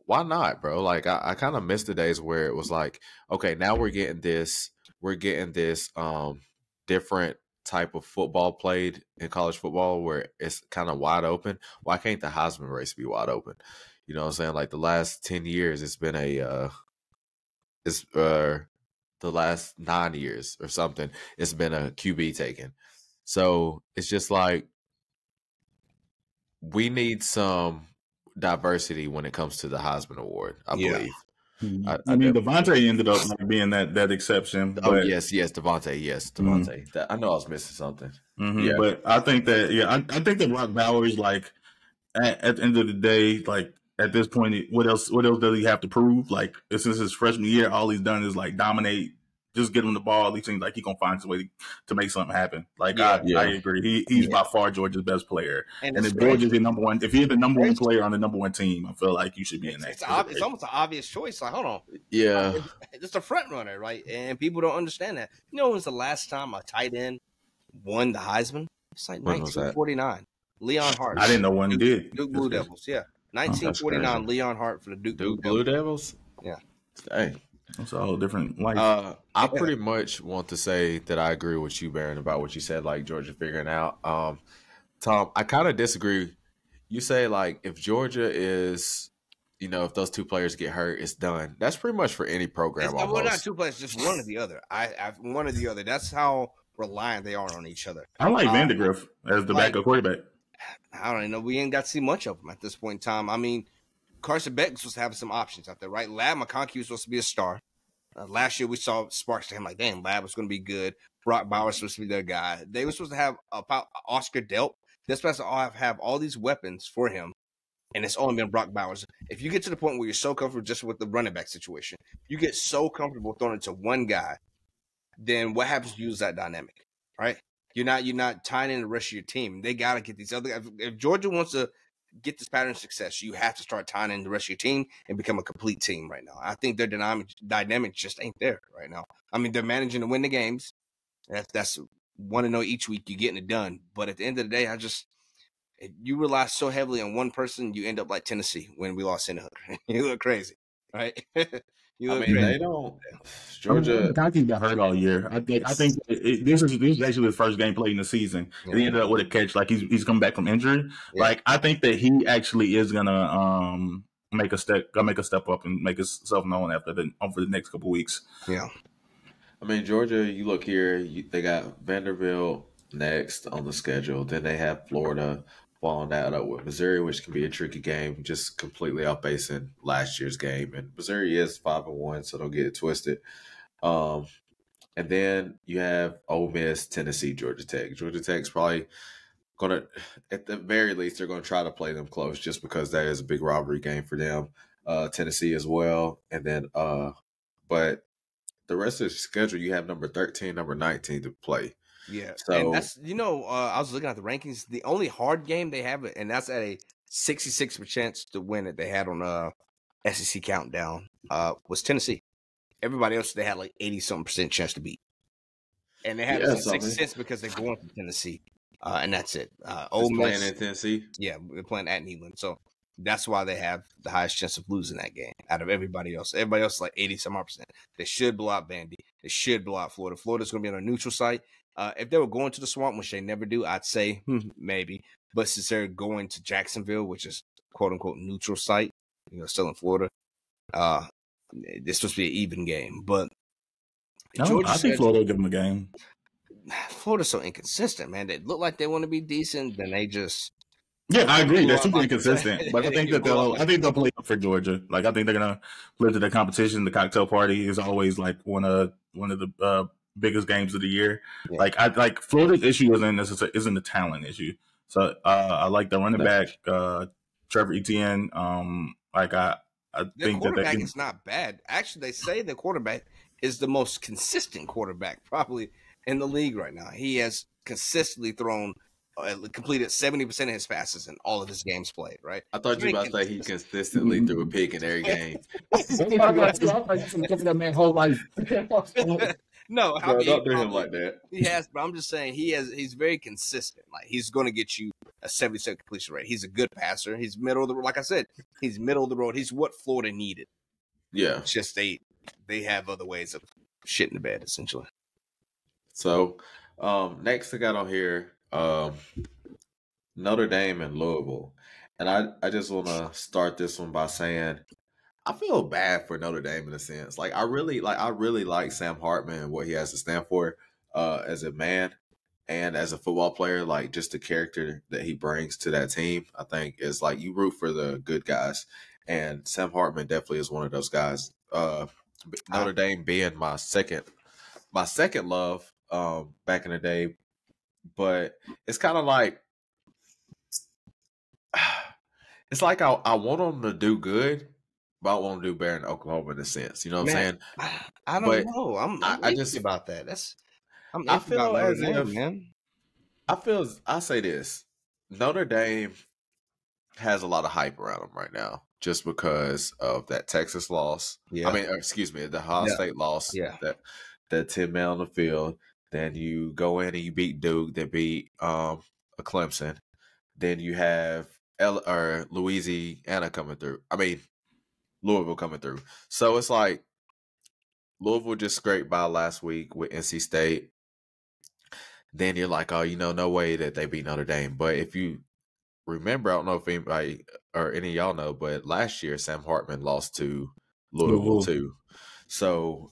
[SPEAKER 2] why not, bro? Like I kind of miss the days where it was like, okay, now we're getting this different type of football played in college football where it's kind of wide open. Why can't the Heisman race be wide open? You know what I'm saying? Like the last 10 years, it's been the last 9 years or something, it's been a QB taken. So it's just like we need some diversity when it comes to the Heisman Award, I believe.
[SPEAKER 4] I mean, Devontae ended up like being that exception.
[SPEAKER 2] Oh,
[SPEAKER 4] but,
[SPEAKER 2] yes, Devontae. Yes, Devontae. I know I was missing something. Yeah.
[SPEAKER 4] But I think that, I think that Brock Bowers, like, at the end of the day, like, at this point, what else does he have to prove? Like, since his freshman year, all he's done is, like, dominate. Just get him the ball. He seems like he gonna find his way to make something happen. Like I agree. He's by far Georgia's best player. And if Georgia's the number one, if he's the number one player on the number one team, I feel like you should be in that.
[SPEAKER 3] It's almost an obvious choice. Like, hold on,
[SPEAKER 2] yeah,
[SPEAKER 3] it's a front runner, right? And people don't understand that. You know, when was the last time a tight end won the Heisman? It's like 1949. Leon Hart.
[SPEAKER 4] I didn't know one did.
[SPEAKER 3] Duke Blue Devils. Yeah, 1949. Leon Hart for the Duke
[SPEAKER 2] Blue Devils.
[SPEAKER 3] Yeah.
[SPEAKER 2] Hey.
[SPEAKER 4] It's a whole different life.
[SPEAKER 2] I pretty much want to say that I agree with you, Baron, about what you said, like Georgia figuring out. Tom, I kind of disagree. You say, like, if Georgia is, if those two players get hurt, it's done. That's pretty much for any program almost.
[SPEAKER 3] Well, not two players, just one or the other. I one or the other. That's how reliant they are on each other.
[SPEAKER 4] I like Vandegrift as the backup quarterback.
[SPEAKER 3] I don't know. We ain't got to see much of him at this point in time. I mean, Carson Beck was supposed to have some options out there, right? Lab McConkey was supposed to be a star. Last year, we saw sparks to him like, damn, Lab was going to be good. Brock Bowers was supposed to be their guy. They were supposed to have Oscar Delp. They're supposed to have all these weapons for him, and it's only been Brock Bowers. If you get to the point where you're so comfortable just with the running back situation, you get so comfortable throwing it to one guy, then what happens to use that dynamic, right? You're not tying in the rest of your team. They got to get these other guys. If Georgia wants to get this pattern of success, you have to start tying in the rest of your team and become a complete team right now. I think their dynamic just ain't there right now. I mean, they're managing to win the games. That's 1-0 each week. You're getting it done. But at the end of the day, if you rely so heavily on one person, you end up like Tennessee when we lost Senna Hooker. You look crazy, right?
[SPEAKER 2] They don't. Georgia.
[SPEAKER 4] Conky's been hurt all year. I think this is actually the first game played in the season. And he ended up with a catch. Like he's come back from injury. Yeah. Like I think that he actually is gonna make a step up and make himself known over the next couple of weeks.
[SPEAKER 3] Yeah.
[SPEAKER 2] I mean, Georgia. You look here. They got Vanderbilt next on the schedule. Then they have Florida following that up with Missouri, which can be a tricky game, just completely outpacing last year's game. And Missouri is 5-1, so don't get it twisted. And then you have Ole Miss, Tennessee, Georgia Tech. Georgia Tech's probably going to, at the very least, they're going to try to play them close just because that is a big rivalry game for them. Tennessee as well. And then, but the rest of the schedule, you have number 13, number 19 to play.
[SPEAKER 3] Yeah, so, and that's I was looking at the rankings. The only hard game they have, and that's at a 66% chance to win it. They had on SEC Countdown was Tennessee. Everybody else they had like 80-something% chance to beat, and they had 66 because they're going to Tennessee, and that's it.
[SPEAKER 2] Ole Miss playing in Tennessee.
[SPEAKER 3] Yeah, we're playing at Neyland, so that's why they have the highest chance of losing that game out of everybody else. Everybody else is like 80-some%. They should blow out Vandy. They should blow out Florida. Florida's going to be on a neutral site. If they were going to the Swamp, which they never do, I'd say maybe. But since they're going to Jacksonville, which is quote unquote neutral site, still in Florida, it's supposed to be an even game. But
[SPEAKER 4] I think Florida will give them a game.
[SPEAKER 3] Florida's so inconsistent, man. They look like they want to be decent, then they just.
[SPEAKER 4] Yeah, I agree. They're super inconsistent, but I think they'll play up for Georgia. Like I think they're gonna live to the competition. The cocktail party is always like one of the biggest games of the year. Yeah. Like Florida's issue isn't a talent issue. So I like the running back Trevor Etienne. I think
[SPEAKER 3] quarterback is not bad. Actually, they say the quarterback is the most consistent quarterback probably in the league right now. He has consistently thrown. Completed 70% of his passes in all of his games played, right?
[SPEAKER 2] I thought you were about to say he consistently threw a pick in every game.
[SPEAKER 4] that man whole life.
[SPEAKER 3] No, I
[SPEAKER 2] Bro,
[SPEAKER 3] mean,
[SPEAKER 2] don't do him like that.
[SPEAKER 3] he has, but I'm just saying he's very consistent. Like he's going to get you a 70% completion rate. He's a good passer. He's middle of the road. Like I said, he's middle of the road. He's what Florida needed.
[SPEAKER 2] Yeah.
[SPEAKER 3] It's just they have other ways of shitting the bed, essentially.
[SPEAKER 2] So, next I got on here, Notre Dame and Louisville. And I just want to start this one by saying I feel bad for Notre Dame in a sense. Like I really like Sam Hartman and what he has to stand for as a man and as a football player. Like just the character that he brings to that team, I think is like you root for the good guys, and Sam Hartman definitely is one of those guys. Notre Dame being my second love back in the day, but it's kind of like. It's like I want them to do good, but I want them to do better in Oklahoma in a sense. You know what I'm saying?
[SPEAKER 3] I don't know. I'm
[SPEAKER 2] I just
[SPEAKER 3] about that. I'm
[SPEAKER 2] I
[SPEAKER 3] iffy
[SPEAKER 2] feel
[SPEAKER 3] about Notre
[SPEAKER 2] as
[SPEAKER 3] Dame,
[SPEAKER 2] if
[SPEAKER 3] man.
[SPEAKER 2] I say this: Notre Dame has a lot of hype around them right now, just because of that Texas loss.
[SPEAKER 3] Yeah.
[SPEAKER 2] I mean, excuse me, the Ohio State loss.
[SPEAKER 3] Yeah.
[SPEAKER 2] That 10 man on the field. Then you go in and you beat Duke, that beat a Clemson. Then you have Louisiana coming through. I mean, Louisville coming through. So it's like Louisville just scraped by last week with NC State. Then you're like, oh, no way that they beat Notre Dame. But if you remember, I don't know if anybody or any of y'all know, but last year Sam Hartman lost to Louisville too. So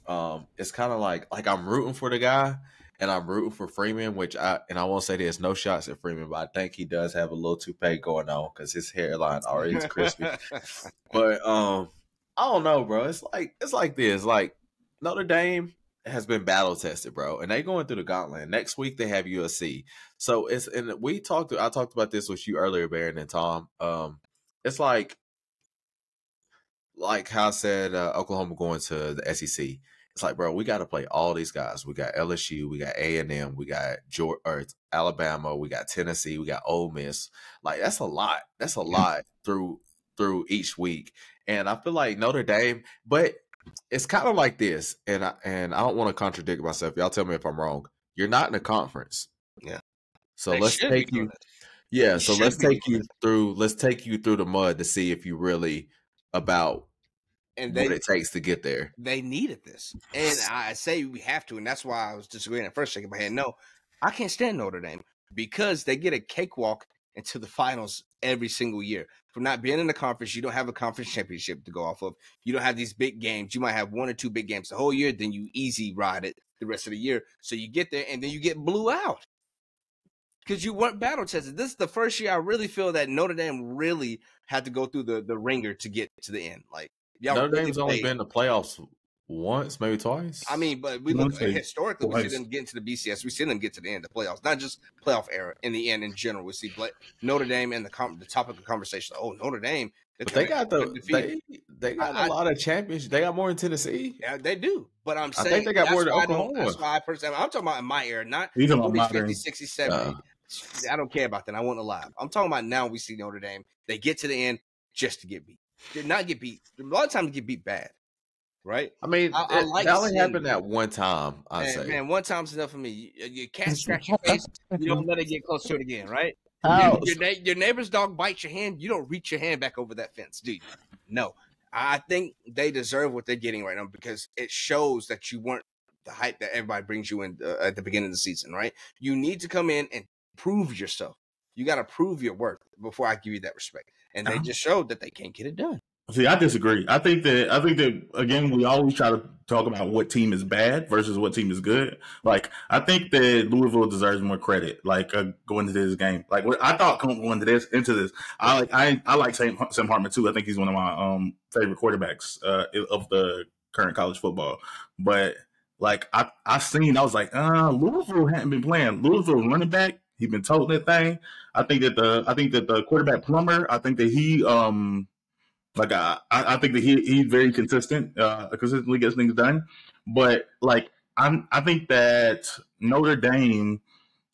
[SPEAKER 2] it's kind of like I'm rooting for the guy. And I'm rooting for Freeman, I won't say there's no shots at Freeman, but I think he does have a little toupee going on because his hairline already is crispy. But I don't know, bro. It's like this. Like Notre Dame has been battle tested, bro, and they going through the gauntlet. Next week they have USC. So I talked about this with you earlier, Baron and Tom. It's like how I said, Oklahoma going to the SEC. It's like, bro, we got to play all these guys. We got LSU, we got A&M, we got Alabama, we got Tennessee, we got Ole Miss. Like that's a lot. That's a lot through each week. And I feel like Notre Dame, but it's kind of like this. And I don't want to contradict myself. Y'all tell me if I'm wrong. You're not in a conference.
[SPEAKER 3] Yeah.
[SPEAKER 2] So let's take you. Yeah. So let's take you through the mud to see if you really about what it takes to get there.
[SPEAKER 3] They needed this. And I say we have to, and that's why I was disagreeing at first, shaking my head. No, I can't stand Notre Dame because they get a cakewalk into the finals every single year. From not being in the conference, you don't have a conference championship to go off of. You don't have these big games. You might have 1 or 2 big games the whole year, then you easy ride it the rest of the year. So you get there, and then you get blew out because you weren't battle tested. This is the first year I really feel that Notre Dame really had to go through the ringer to get to the end. Like,
[SPEAKER 2] Notre Dame's only been in the playoffs once, maybe twice.
[SPEAKER 3] I mean, but we look historically, we see them get into the BCS. We see them get to the end of the playoffs, not just playoff era. In the end, in general, we see Notre Dame and the topic of conversation. Oh, Notre Dame,
[SPEAKER 2] but they got they got a lot of champions. They got more in Tennessee.
[SPEAKER 3] Yeah, they do. But I'm saying
[SPEAKER 2] I think they got more than Oklahoma.
[SPEAKER 3] That's why I personally, I'm talking about in my era, not 50, 60, 70. I don't care about that. I want to lie. I'm talking about now. We see Notre Dame. They get to the end just to get beat. Did not get beat. A lot of times they get beat bad, right?
[SPEAKER 2] I mean, I like that only happened that one time. Say,
[SPEAKER 3] man, one time's enough for me. You can't scratch your face. You don't let it get close to it again, right? Your neighbor's dog bites your hand. You don't reach your hand back over that fence, do you? No. I think they deserve what they're getting right now because it shows that you weren't the hype that everybody brings you in at the beginning of the season, right? You need to come in and prove yourself. You got to prove your worth before I give you that respect. And they just showed that they can't get it done.
[SPEAKER 4] See, I disagree. I think that again, we always try to talk about what team is bad versus what team is good. Like, I think that Louisville deserves more credit. Like going into this game, like what I thought going into this, I like Sam Hartman too. I think he's one of my favorite quarterbacks of the current college football. But like I was like, Louisville hadn't been playing. Louisville running back, he's been toting that thing. I think that the quarterback Plummer, I think that he I think that he's very consistent, consistently gets things done. But like I think that Notre Dame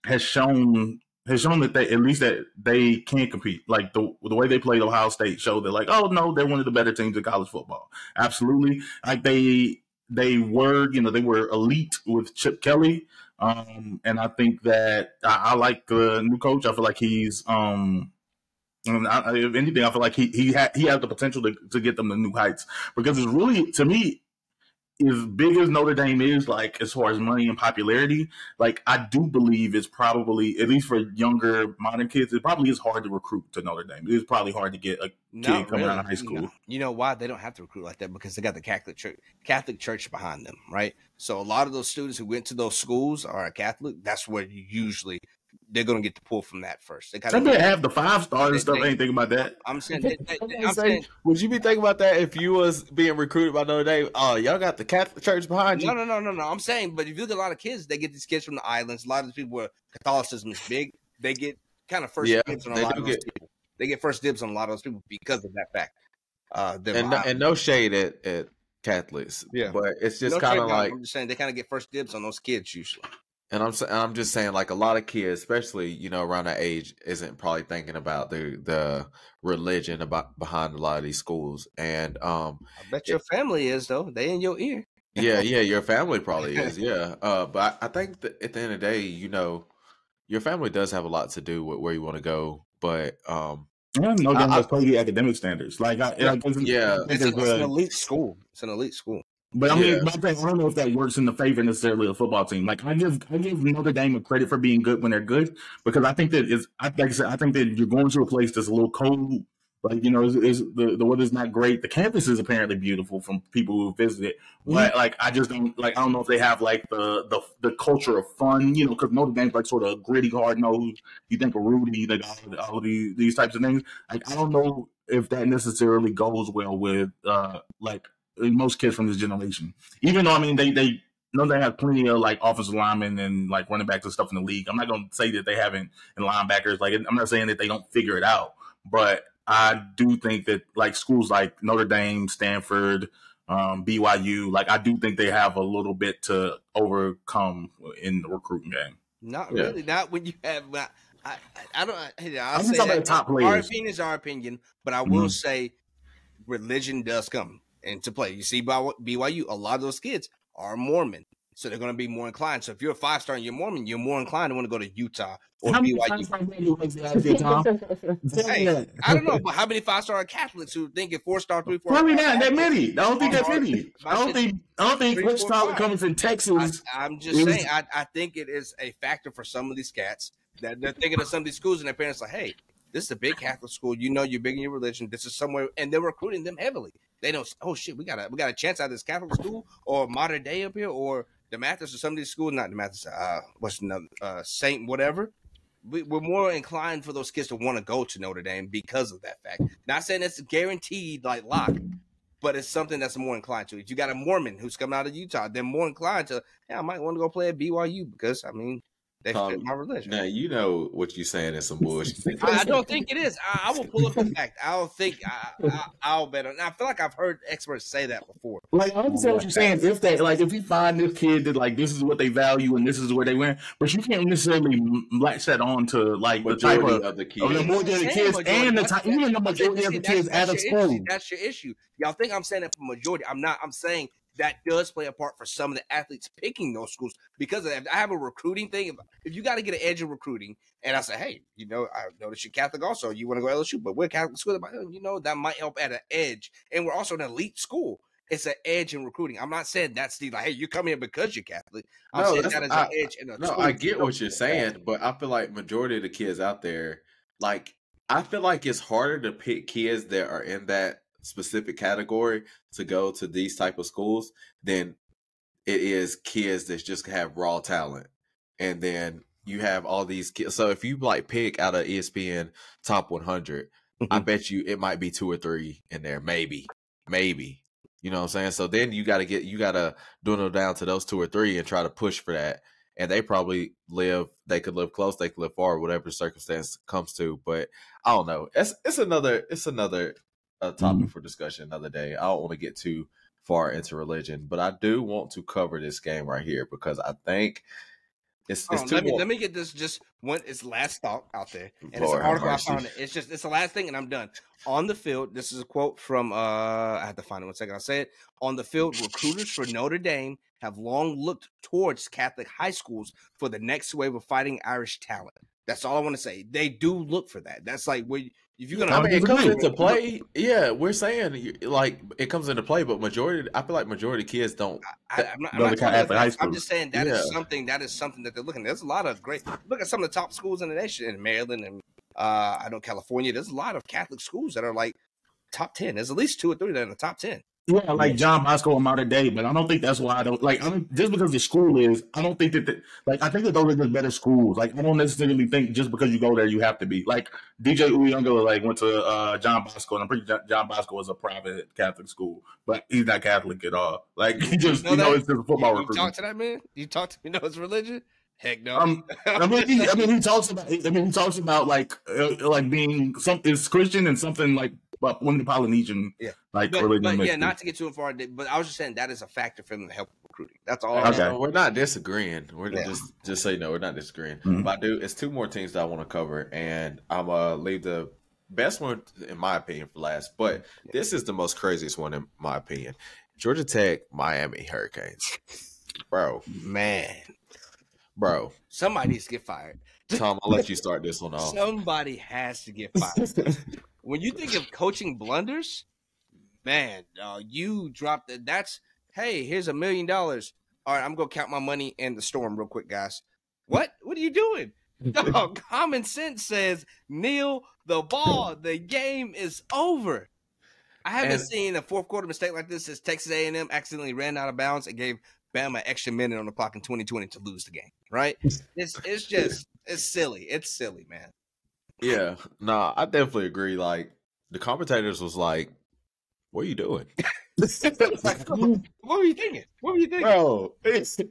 [SPEAKER 4] has shown that they at least that they can compete. Like the way they played Ohio State showed that like, oh no, they're one of the better teams in college football. Absolutely. Like they they were, they were elite with Chip Kelly. And I think that I like the new coach. I feel like he's, if anything, I feel like he has the potential to get them to new heights, because it's really, to me, as big as Notre Dame is, like as far as money and popularity, like I do believe it's probably, at least for younger modern kids, it probably is hard to recruit to Notre Dame. It's probably hard to get a kid coming out of high school.
[SPEAKER 3] No. You know why they don't have to recruit like that? Because they got the Catholic Church behind them, right? So a lot of those students who went to those schools are Catholic. That's where they're going to get the pull from that first. They
[SPEAKER 4] have the 5-star and stuff. I ain't thinking about that.
[SPEAKER 3] I'm saying,
[SPEAKER 2] would you be thinking about that if you was being recruited by Notre Dame? Oh, y'all got the Catholic Church behind you.
[SPEAKER 3] No. I'm saying, but if you look at a lot of kids, they get these kids from the islands. A lot of these people where Catholicism is big, they get kind of first dibs on a lot of those people. They get first dibs on a lot of those people because of that fact.
[SPEAKER 2] And no shade at Catholics, but it's just kind of like,
[SPEAKER 3] I'm just saying they kind of get first dibs on those kids usually.
[SPEAKER 2] And I'm just saying, like, a lot of kids, especially around that age, isn't probably thinking about the religion behind a lot of these schools. And
[SPEAKER 3] I bet your family is, though. They in your ear.
[SPEAKER 2] Yeah, your family probably is. Yeah, but I think that at the end of the day, your family does have a lot to do with where you want to go. But
[SPEAKER 4] Notre Dame has totally academic standards.
[SPEAKER 3] It's an elite school. It's an elite school.
[SPEAKER 4] But I mean, I don't know if that works in the favor necessarily of the football team. Like I give Notre Dame a credit for being good when they're good, because I think that I think that you're going to a place that's a little cold. Like, the weather's not great. The campus is apparently beautiful from people who visit it. But like, I just don't I don't know if they have like the culture of fun, because Notre Dame's like sort of gritty, hard nosed. You think of Rudy, like all these types of things. Like, I don't know if that necessarily goes well with like most kids from this generation. Even though, I mean, they know they have plenty of like offensive linemen and like running backs and stuff in the league. I'm not going to say that they haven't, and linebackers. Like, I'm not saying that they don't figure it out, but I do think that like schools like Notre Dame, Stanford, BYU, like I do think they have a little bit to overcome in the recruiting game.
[SPEAKER 3] Not really. Not when you have. I don't. I'll
[SPEAKER 4] I'm
[SPEAKER 3] say
[SPEAKER 4] talking
[SPEAKER 3] that.
[SPEAKER 4] about top players.
[SPEAKER 3] Our opinion is our opinion, but I will say religion does come into play. You see, by BYU, a lot of those kids are Mormon, so they're going to be more inclined. So if you're a 5-star and you're Mormon, you're more inclined to want to go to Utah or BYU. Hey, I don't know, but how many 5-star Catholics who think at 4-star, 3-4?
[SPEAKER 4] Probably not that many. I don't think that many. I don't think Rich Tyler coming from Texas.
[SPEAKER 3] I'm just saying. I think it is a factor for some of these cats that they're thinking of some of these schools, and their parents are like, hey, this is a big Catholic school. You're big in your religion. This is somewhere, and they're recruiting them heavily. They don't. Oh shit, we got a chance out of this Catholic school or modern day up here or the Mathis or some of these schools. Not the Mathis. What's another Saint whatever. We're more inclined for those kids to want to go to Notre Dame because of that fact. Not saying it's guaranteed like lock, but it's something that's more inclined to. If you got a Mormon who's coming out of Utah, they're more inclined to. Yeah, I might want to go play at BYU because I mean. They fit my religion.
[SPEAKER 2] Now you know what you're saying is some bullshit.
[SPEAKER 3] I don't think it is. I will pull up the fact. I don't think I'll bet on. I feel like I've heard experts say that before.
[SPEAKER 4] Like I understand what you're saying. If you find this kid that like this is what they value and this is where they win, but you can't necessarily latch that on to like the type of the kids, the majority of the kids, and the type, even the majority of the kids out of school.
[SPEAKER 3] That's your issue. Y'all think I'm saying it for majority? I'm not. I'm saying. That does play a part for some of the athletes picking those schools because of that. I have a recruiting thing. If you got to get an edge in recruiting, and I say, hey, I notice you're Catholic also. You want to go LSU, but we're Catholic school. That might help at an edge. And we're also an elite school. It's an edge in recruiting. I'm not saying that's the hey, you come here because you're Catholic. I'm saying that is an edge in a school.
[SPEAKER 2] I get what you're saying, but I feel like majority of the kids out there, like I feel like it's harder to pick kids that are in that specific category to go to these type of schools than it is kids that just have raw talent. And then you have all these kids. So if you like pick out of ESPN top 100, I bet you it might be 2 or 3 in there. Maybe. You know what I'm saying? So then you got to dwindle down to those 2 or 3 and try to push for that. And they probably they could live close, they could live far, whatever the circumstance comes to. But I don't know. It's another topic for discussion another day. I don't want to get too far into religion, but I do want to cover this game right here because I think It's
[SPEAKER 3] Hold on,
[SPEAKER 2] too more.
[SPEAKER 3] let me get this just one. It's last thought out there, and
[SPEAKER 2] Lord
[SPEAKER 3] it's an
[SPEAKER 2] have
[SPEAKER 3] article I
[SPEAKER 2] mercy.
[SPEAKER 3] found. It's the last thing, and I'm done. On the field, this is a quote from I have to find it 1 second. I'll say it. On the field, recruiters for Notre Dame have long looked towards Catholic high schools for the next wave of fighting Irish talent. That's all I want to say. They do look for that. That's like where if you're gonna.
[SPEAKER 2] I mean, it comes
[SPEAKER 4] disagree.
[SPEAKER 2] into play. Yeah, we're saying like it comes into play, but I feel like majority of kids don't.
[SPEAKER 3] I'm not
[SPEAKER 4] Those are
[SPEAKER 3] telling you
[SPEAKER 4] Catholic high
[SPEAKER 3] that. I'm
[SPEAKER 4] schools.
[SPEAKER 3] just saying that
[SPEAKER 2] Yeah.
[SPEAKER 3] is something that they're looking at. There's a lot of great look at some of the top schools in the nation in Maryland and I know California. There's a lot of Catholic schools that are like top 10. There's at least 2 or 3 that are in the top 10.
[SPEAKER 4] Yeah, like John Bosco and modern day, but I don't think that's why I don't like. Just because the school is, I don't think that. I think that those are just better schools. Like, I don't necessarily think just because you go there you have to be. Like DJ Uyunga, went to John Bosco, and I'm pretty John Bosco is a private Catholic school, but he's not Catholic at all. Like, he just it's just a football
[SPEAKER 3] You
[SPEAKER 4] recruit.
[SPEAKER 3] talk to that man? You talk to know his religion? Heck no.
[SPEAKER 4] I mean, he talks about like being something is Christian and something like one of the Polynesian religion.
[SPEAKER 3] But yeah, not to get too far. But I was just saying that is a factor for them to help recruiting. That's all.
[SPEAKER 4] Okay.
[SPEAKER 2] We're not disagreeing. We're just so you know, we're not disagreeing.
[SPEAKER 4] Mhm.
[SPEAKER 2] But it's 2 more teams that I want to cover, and I'm gonna leave the best one, in my opinion, for last. But this is the most craziest one, in my opinion. Georgia Tech, Miami Hurricanes. Bro.
[SPEAKER 3] Somebody needs to get fired.
[SPEAKER 2] Tom, I'll let you start this one off.
[SPEAKER 3] Somebody has to get fired. When you think of coaching blunders, man, you dropped it. That's, hey, here's $1 million. All right, I'm going to count my money in the storm real quick, guys. What? What are you doing? Dog, common sense says, kneel the ball. The game is over. I haven't seen a fourth quarter mistake like this since Texas A&M accidentally ran out of bounds and gave B.A.M an extra minute on the clock in 2020 to lose the game, right? It's silly. It's silly, man.
[SPEAKER 2] Yeah, nah, I definitely agree. Like, the commentators was like, what are you doing?
[SPEAKER 3] What were you thinking?
[SPEAKER 2] Bro,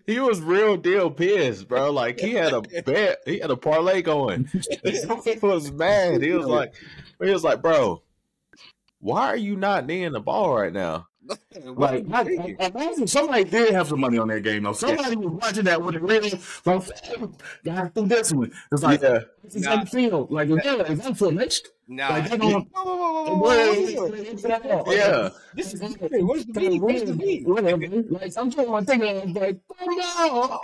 [SPEAKER 2] he was real deal pissed, bro. Like, he had a bet, he had a parlay going. He was mad. He was like, bro, why are you not kneeing the ball right now?
[SPEAKER 4] Like, imagine somebody did have some money on that game, though. Somebody was watching that with a real, guys do this one. It's like, it's in the field. Like, is that finished?
[SPEAKER 3] Nah.
[SPEAKER 4] Like, they don't.
[SPEAKER 2] Yeah.
[SPEAKER 3] This is where's the beat? Where's the beat?
[SPEAKER 4] Whatever. Like, I'm trying to think of like, oh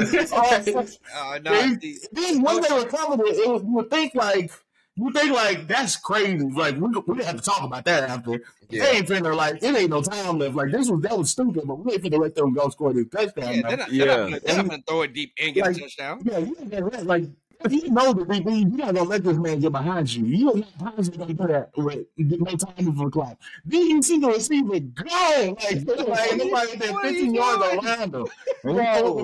[SPEAKER 4] no. Then when they recovered it, you would think like that's crazy. Like we have to talk about that after.
[SPEAKER 2] Yeah.
[SPEAKER 4] They ain't finna like it ain't no time left. Like that was stupid, but we ain't finna let them go score this touchdown.
[SPEAKER 3] Yeah, they're not gonna throw it deep and get a touchdown.
[SPEAKER 4] Yeah, you ain't gonna like you know the DB, you're not gonna let this man get behind you. You're not possibly gonna do that with no time for the clock. Then you see the receiver go like nobody that 15 yards around him.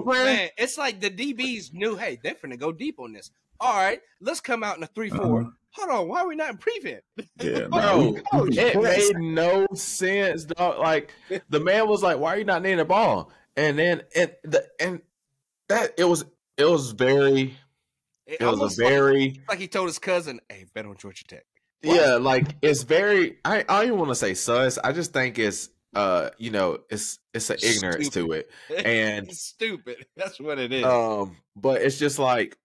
[SPEAKER 3] Man, it's like the DBs knew, hey, they're finna go deep on this. All right, let's come out in a 3-4. Hold on, why are we not in prevent?
[SPEAKER 4] Yeah,
[SPEAKER 2] bro, it made no sense, dog. Like, the man was like, "Why are you not needing the ball?" And then it was very. It was a very
[SPEAKER 3] like he told his cousin, "Hey, bet on Georgia Tech."
[SPEAKER 2] What? Yeah, like it's very. I don't even want to say sus. I just think it's it's an ignorance to it, and
[SPEAKER 3] it's stupid. That's what it is.
[SPEAKER 2] But it's just like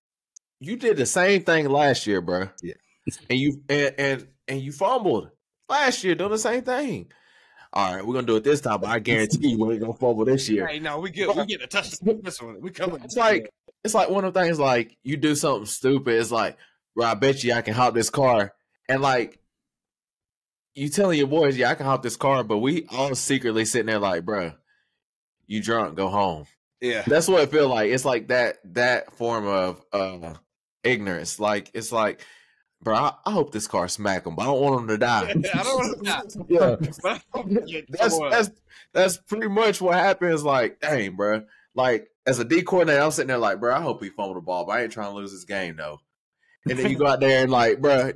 [SPEAKER 2] you did the same thing last year, bro.
[SPEAKER 3] Yeah,
[SPEAKER 2] and you fumbled last year doing the same thing. All right, we're gonna do it this time, but I guarantee you we ain't gonna fumble this year.
[SPEAKER 3] Hey, no, we get a touchdown. This one, we coming.
[SPEAKER 2] It's like one of the things, like, you do something stupid. It's like, bro, I bet you I can hop this car. And, like, you telling your boys, yeah, I can hop this car, but we all secretly sitting there like, bro, you drunk, go home.
[SPEAKER 3] Yeah.
[SPEAKER 2] That's what it feel like. It's like that form of ignorance. Like, it's like, bro, I hope this car smack him, but I don't want him to die.
[SPEAKER 3] I don't want him to die.
[SPEAKER 2] Yeah. That's pretty much what happens. Like, dang, bro. Like, as a D coordinator, I'm sitting there like, bro, I hope he fumbled the ball, but I ain't trying to lose this game, though. And then you go out there and like, bro,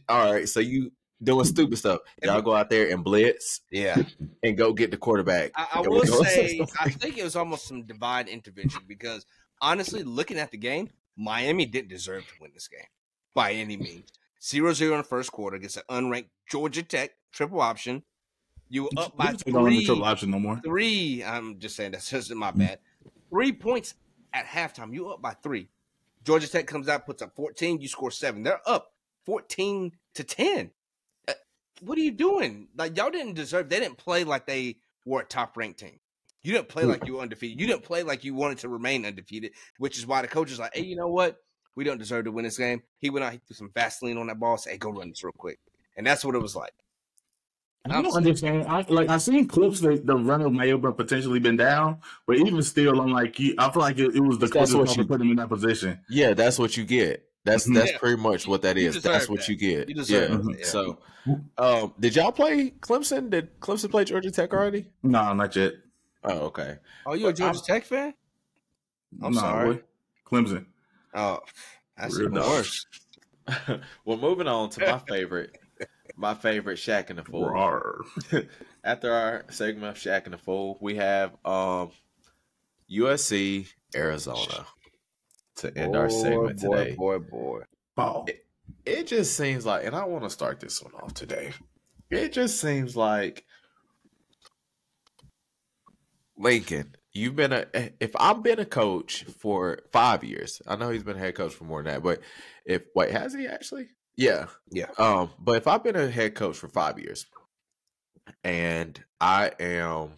[SPEAKER 2] all right, so you doing stupid stuff. Y'all go out there and blitz, and go get the quarterback.
[SPEAKER 3] I will say, I think it was almost some divine intervention because honestly, looking at the game, Miami didn't deserve to win this game by any means. 0-0 in the first quarter against an unranked Georgia Tech triple option. You were up by 3.
[SPEAKER 4] Don't run the triple option no more.
[SPEAKER 3] 3. I'm just saying that's just my bad. 3 points at halftime. You up by 3. Georgia Tech comes out, puts up 14, you score 7. They're up 14-10. What are you doing? Like, y'all didn't deserve. They didn't play like they were a top-ranked team. You didn't play like you were undefeated. You didn't play like you wanted to remain undefeated, which is why the coach is like, hey, you know what? We don't deserve to win this game. He went out, he threw some Vaseline on that ball, said, hey, go run this real quick. And that's what it was like.
[SPEAKER 4] I don't understand. I seen clips that the runner may have potentially been down, but even still, I'm like, I feel like it was the coach's fault to put him in that position.
[SPEAKER 2] Yeah, that's what you get. That's pretty much what that is. That's what you get.
[SPEAKER 3] You deserve that.
[SPEAKER 2] So, did y'all play Clemson? Did Clemson play Georgia Tech already?
[SPEAKER 4] No, not yet.
[SPEAKER 2] Oh, okay.
[SPEAKER 3] Oh, you a Georgia Tech fan? I'm sorry.
[SPEAKER 4] Boy. Clemson.
[SPEAKER 3] Oh, that's even worse.
[SPEAKER 2] Well, moving on to my favorite Shaq and the Fool. After our segment of Shaq and the Fool, we have USC Arizona to end our segment today.
[SPEAKER 3] Boy.
[SPEAKER 4] Oh.
[SPEAKER 2] It just seems like, and I want to start this one off today. It just seems like, Lincoln, if I've been a coach for 5 years, I know he's been a head coach for more than that, but has he actually? Yeah. But if I've been a head coach for 5 years and I am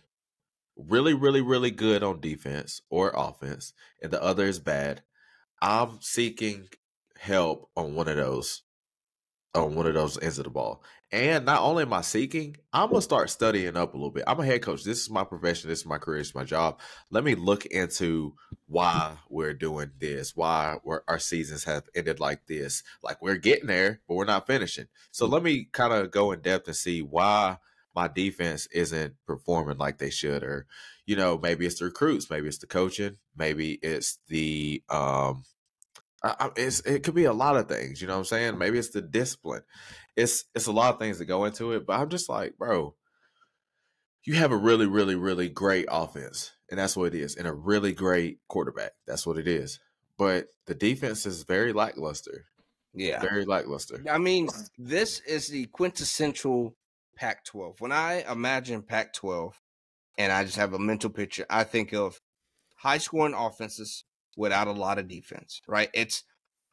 [SPEAKER 2] really, really, really good on defense or offense and the other is bad, I'm seeking help on one of those ends of the ball. And not only am I seeking, I'm going to start studying up a little bit. I'm a head coach. This is my profession. This is my career. This is my job. Let me look into why we're doing this, why our seasons have ended like this. Like, we're getting there, but we're not finishing. So let me kind of go in depth and see why my defense isn't performing like they should. Or, maybe it's the recruits. Maybe it's the coaching. Maybe it's the it could be a lot of things, you know what I'm saying? Maybe it's the discipline. It's a lot of things that go into it, but I'm just like, bro, you have a really, really, really great offense, and that's what it is, and a really great quarterback. That's what it is. But the defense is very lackluster.
[SPEAKER 3] Yeah.
[SPEAKER 2] Very lackluster.
[SPEAKER 3] I mean, this is the quintessential Pac-12. When I imagine Pac-12 and I just have a mental picture, I think of high-scoring offenses without a lot of defense, right? It's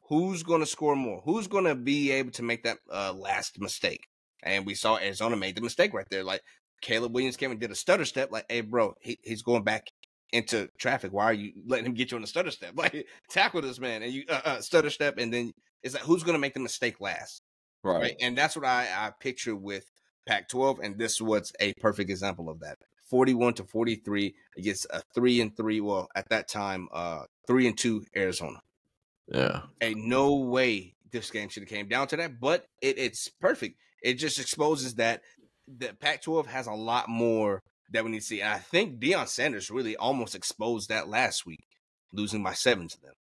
[SPEAKER 3] who's going to score more, who's going to be able to make that last mistake. And we saw Arizona made the mistake right there. Like, Caleb Williams came and did a stutter step. Like, hey, bro, he's going back into traffic. Why are you letting him get you on a stutter step? Like, tackle this man and you stutter step, and then it's like, who's going to make the mistake last? Right. And that's what I picture with Pac-12, and this was a perfect example of that. 41-43 against a 3-3. Well, at that time, 3-2 Arizona.
[SPEAKER 2] Yeah.
[SPEAKER 3] Ain't no way this game should have came down to that, but it's perfect. It just exposes that the Pac-12 has a lot more that we need to see. And I think Deion Sanders really almost exposed that last week, losing by 7 to them.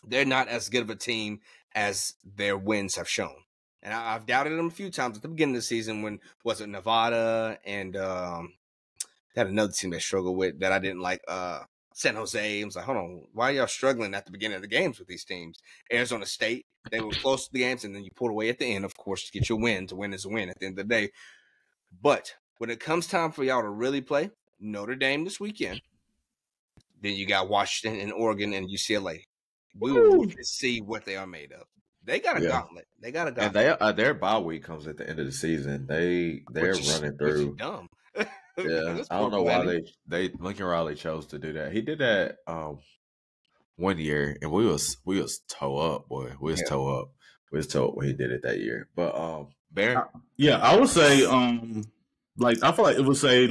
[SPEAKER 3] They're not as good of a team as their wins have shown. And I've doubted them a few times at the beginning of the season when, was it Nevada and they had another team that struggled with that I didn't like, San Jose. I was like, hold on, why are y'all struggling at the beginning of the games with these teams? Arizona State, they were close to the games, and then you pulled away at the end, of course, to get your win. To win is a win at the end of the day. But when it comes time for y'all to really play, Notre Dame this weekend, then you got Washington and Oregon and UCLA. We will see what they are made of. They got a gauntlet. They got a gauntlet.
[SPEAKER 2] And their bye week comes at the end of the season. They're running through.
[SPEAKER 3] Which is dumb.
[SPEAKER 2] Yeah, I don't know why they Lincoln Riley chose to do that. He did that 1 year, and we was toe up, boy. We was toe up. We was toe up when he did it that year. But Baron,
[SPEAKER 4] I would say I feel like it would say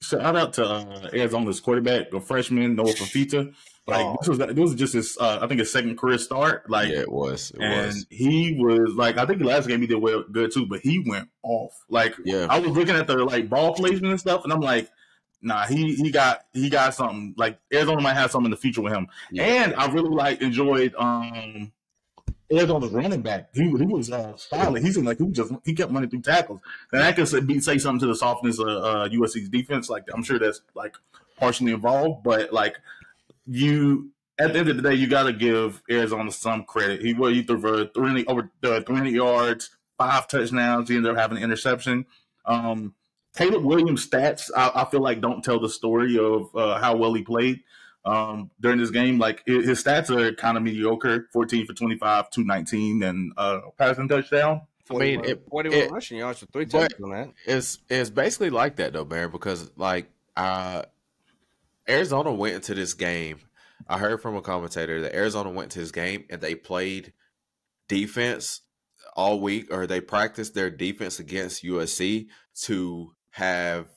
[SPEAKER 4] shout out to Arizona's quarterback, the freshman Noah Fafita. This was just his I think his second career start.
[SPEAKER 2] It was.
[SPEAKER 4] He was I think the last game he did good too, but he went off. I was looking at the ball placement and stuff, and I'm like, nah, he got something. Arizona might have something in the future with him. Yeah. And I really enjoyed Arizona's running back. He was solid. He kept running through tackles. And that could say something to the softness of USC's defense. I'm sure that's partially involved, but at the end of the day, you got to give Arizona some credit. He threw for over 300 yards, 5 touchdowns. He ended up having an interception. Caleb Williams' stats, I feel don't tell the story of how well he played. during this game. Like his stats are kind of mediocre: 14 for 25, 219, and passing touchdown.
[SPEAKER 2] I mean,
[SPEAKER 3] 41 rushing yards for 3
[SPEAKER 2] but
[SPEAKER 3] touchdowns on that.
[SPEAKER 2] it's basically like that though, Baron, because like Arizona went into this game. I heard from a commentator that Arizona went to this game and they played defense all week, or they practiced their defense against USC to have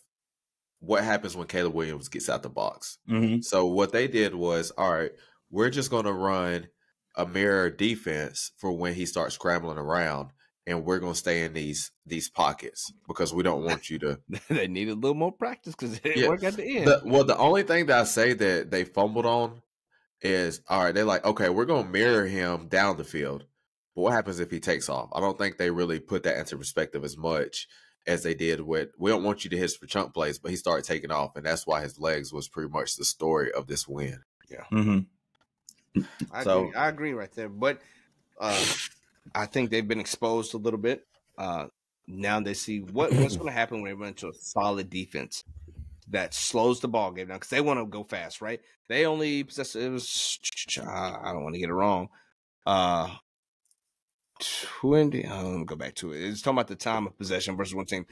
[SPEAKER 2] what happens when Caleb Williams gets out the box.
[SPEAKER 4] Mm-hmm.
[SPEAKER 2] So what they did was, all right, we're just going to run a mirror defense for when he starts scrambling around, and we're going to stay in these pockets because we don't want you to.
[SPEAKER 3] They needed a little more practice because it didn't work at the end.
[SPEAKER 2] The only thing that I say that they fumbled on is, all right, they're like, okay, we're going to mirror him down the field. But what happens if he takes off? I don't think they really put that into perspective as much as they did with, we don't want you to hit for chunk plays, but he started taking off, and that's why his legs was pretty much the story of this win.
[SPEAKER 3] Yeah.
[SPEAKER 4] Mm-hmm.
[SPEAKER 3] I agree right there. But I think they've been exposed a little bit. Now they see what's going to happen when they run into a solid defense that slows the ball game down because they want to go fast, right? They only possess, it was, I don't want to get it wrong. 20, let me go back to it. It's talking about the time of possession versus one team.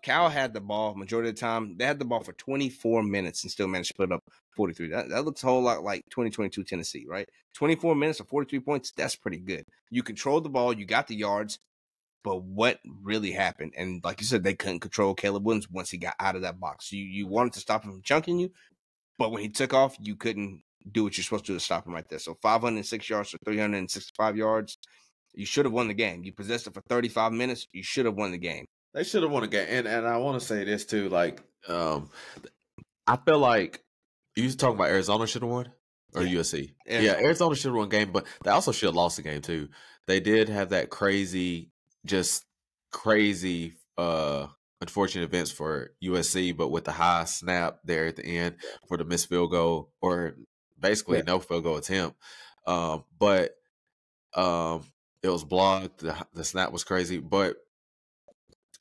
[SPEAKER 3] Cal had the ball majority of the time. They had the ball for 24 minutes and still managed to put up 43. That looks a whole lot like 2022 Tennessee, right? 24 minutes or 43 points, that's pretty good. You controlled the ball, you got the yards, but what really happened? And like you said, they couldn't control Caleb Williams once he got out of that box. You wanted to stop him from chunking you, but when he took off, you couldn't do what you're supposed to do to stop him right there. So 506 yards or 365 yards, you should have won the game. You possessed it for 35 minutes, you should have won the game.
[SPEAKER 2] They should have won a game. And I want to say this too, like, I feel like you talking about Arizona should have won or USC. Yeah, Arizona should have won a game, but they also should have lost the game too. They did have that crazy unfortunate events for USC, but with the high snap there at the end for the missed field goal, or basically no field goal attempt. But it was blocked. The snap was crazy, but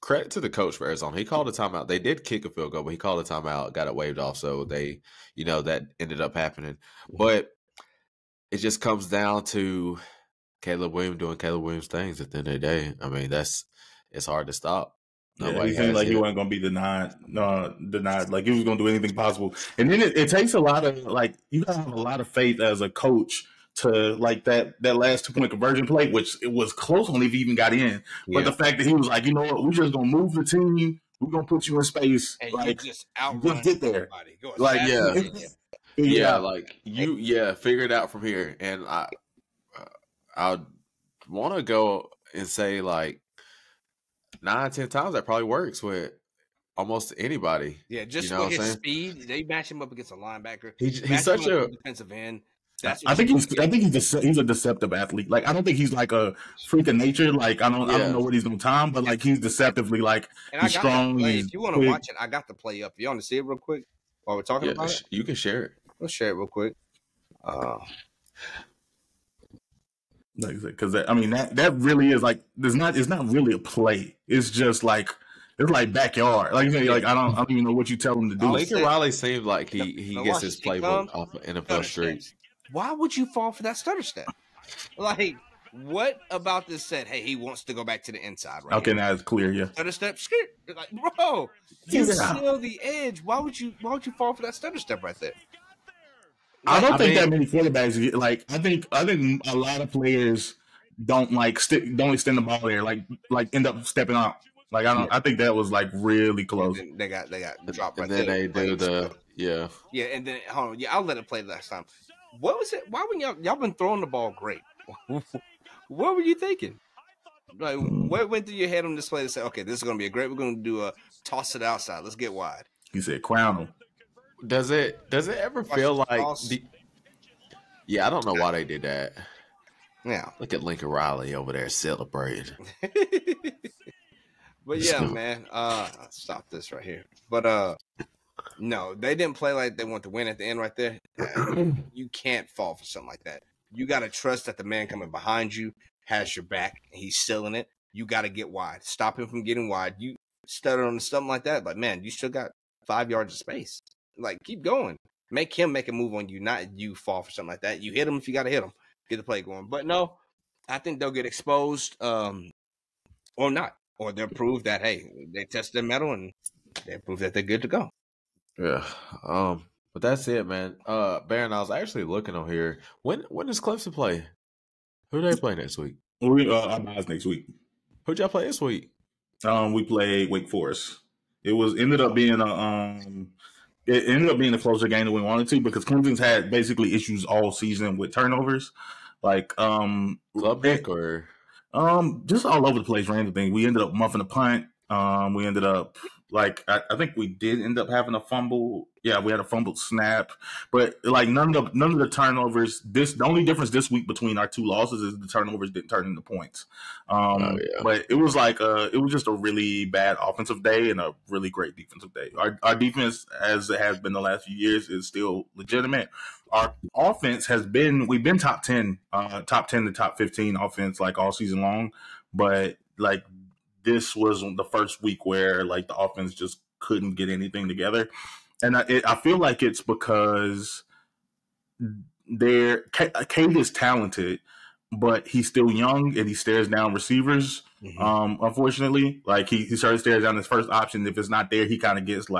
[SPEAKER 2] credit to the coach for Arizona. He called a timeout. They did kick a field goal, but he called a timeout, got it waved off. So they, that ended up happening. But it just comes down to Caleb Williams doing Caleb Williams things at the end of the day. I mean, it's hard to stop.
[SPEAKER 4] Yeah, he seemed like he wasn't going to be denied. Like he was going to do anything possible. And then it takes a lot of, like, you got to have a lot of faith as a coach to, like, that last 2-point conversion play, which it was close on if he even got in. Yeah. But the fact that he was like, you know what, we're just going to move the team. We're going to put you in space.
[SPEAKER 3] And
[SPEAKER 4] like,
[SPEAKER 3] you just outrun
[SPEAKER 4] get there.
[SPEAKER 3] Like,
[SPEAKER 2] figure it out from here. And I want to go and say, like, 9-10 times that probably works with almost anybody.
[SPEAKER 3] Yeah, just with his speed, they match him up against a linebacker.
[SPEAKER 2] He's such a
[SPEAKER 3] defensive end.
[SPEAKER 4] I think he's a deceptive athlete. Like, I don't think he's like a freak of nature. Like, I don't know what he's doing time, but like he's deceptively like he's strong.
[SPEAKER 3] If you want to watch it, I got the play up. You want to see it real quick while we're talking about it?
[SPEAKER 2] You can share it.
[SPEAKER 3] Let's share it real quick.
[SPEAKER 4] Like I said, because I mean that really is like it's not really a play. It's just like it's like backyard. Like you say, like I don't even know what you tell him to do.
[SPEAKER 2] Lincoln Riley seems like he gets his playbook off of NFL streets.
[SPEAKER 3] Why would you fall for that stutter step? Like, what about this said? Hey, he wants to go back to the inside, right?
[SPEAKER 4] Okay, now it's clear. Yeah,
[SPEAKER 3] stutter step. Like, bro, you seal the edge. Why would you fall for that stutter step right there?
[SPEAKER 4] I don't think that many quarterbacks like. I think a lot of players don't extend the ball there. Like end up stepping out. Like I think that was like really close.
[SPEAKER 3] They got dropped right
[SPEAKER 2] there. And then they do
[SPEAKER 3] yeah. And then hold on, I'll let it play last time. What was it? Why when y'all been throwing the ball great? What were you thinking? Like what went through your head on this play to say, okay, this is gonna be great. We're gonna do a toss it outside. Let's get wide.
[SPEAKER 4] He said, crown him.
[SPEAKER 2] Does it ever feel like I don't know why they did that.
[SPEAKER 3] Yeah.
[SPEAKER 2] Look at Lincoln Riley over there celebrating.
[SPEAKER 3] But yeah, man. I'll stop this right here. But no, they didn't play like they want to win at the end right there. You can't fall for something like that. You gotta trust that the man coming behind you has your back and he's sealing it. You gotta get wide. Stop him from getting wide. You stutter on something like that, but man, you still got 5 yards of space. Like, keep going. Make him make a move on you, not you fall for something like that. You hit him if you got to hit him, get the play going. But no, I think they'll get exposed, or not, or they'll prove that hey, they tested their metal and they prove that they're good to go.
[SPEAKER 2] Yeah. But that's it, man. Baron, I was actually looking on here. When does Clemson play? Who do they play next week?
[SPEAKER 4] Our buys next week.
[SPEAKER 2] Who'd y'all play this week?
[SPEAKER 4] We played Wake Forest. It ended up being a closer game than we wanted to because Clemson's had basically issues all season with turnovers. Like
[SPEAKER 2] Club deck or
[SPEAKER 4] just all over the place, random things. We ended up muffing a punt. We ended up I think we did end up having a fumble. Yeah, we had a fumbled snap, but like none of the turnovers. The only difference this week between our two losses is the turnovers didn't turn into points. But it was it was just a really bad offensive day and a really great defensive day. Our defense, as it has been the last few years, is still legitimate. Our offense we've been top 10 to top 15 offense like all season long, but like this was the first week where like the offense just couldn't get anything together. And I feel like it's because Cade is talented, but he's still young and he stares down receivers. Unfortunately, like he started staring down his first option. If it's not there, he kind of gets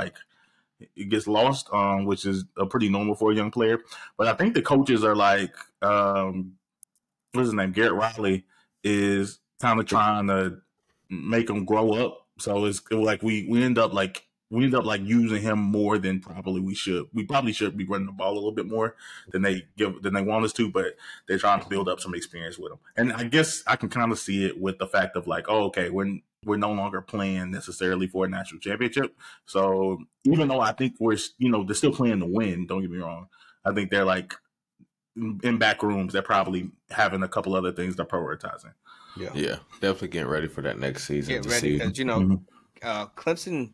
[SPEAKER 4] lost, which is pretty normal for a young player. But I think the coaches are like, what's his name? Garrett Riley is kind of trying to make him grow up. So it's like we end up using him more than probably we should. We probably should be running the ball a little bit more than they want us to, but they're trying to build up some experience with him. And I guess I can kind of see it with the fact of like, oh, okay, we're no longer playing necessarily for a national championship. So even though I think they're still playing to win, don't get me wrong. I think they're like in back rooms, they're probably having a couple other things they're prioritizing.
[SPEAKER 2] Yeah, definitely getting ready for that next season.
[SPEAKER 3] Get ready because Clemson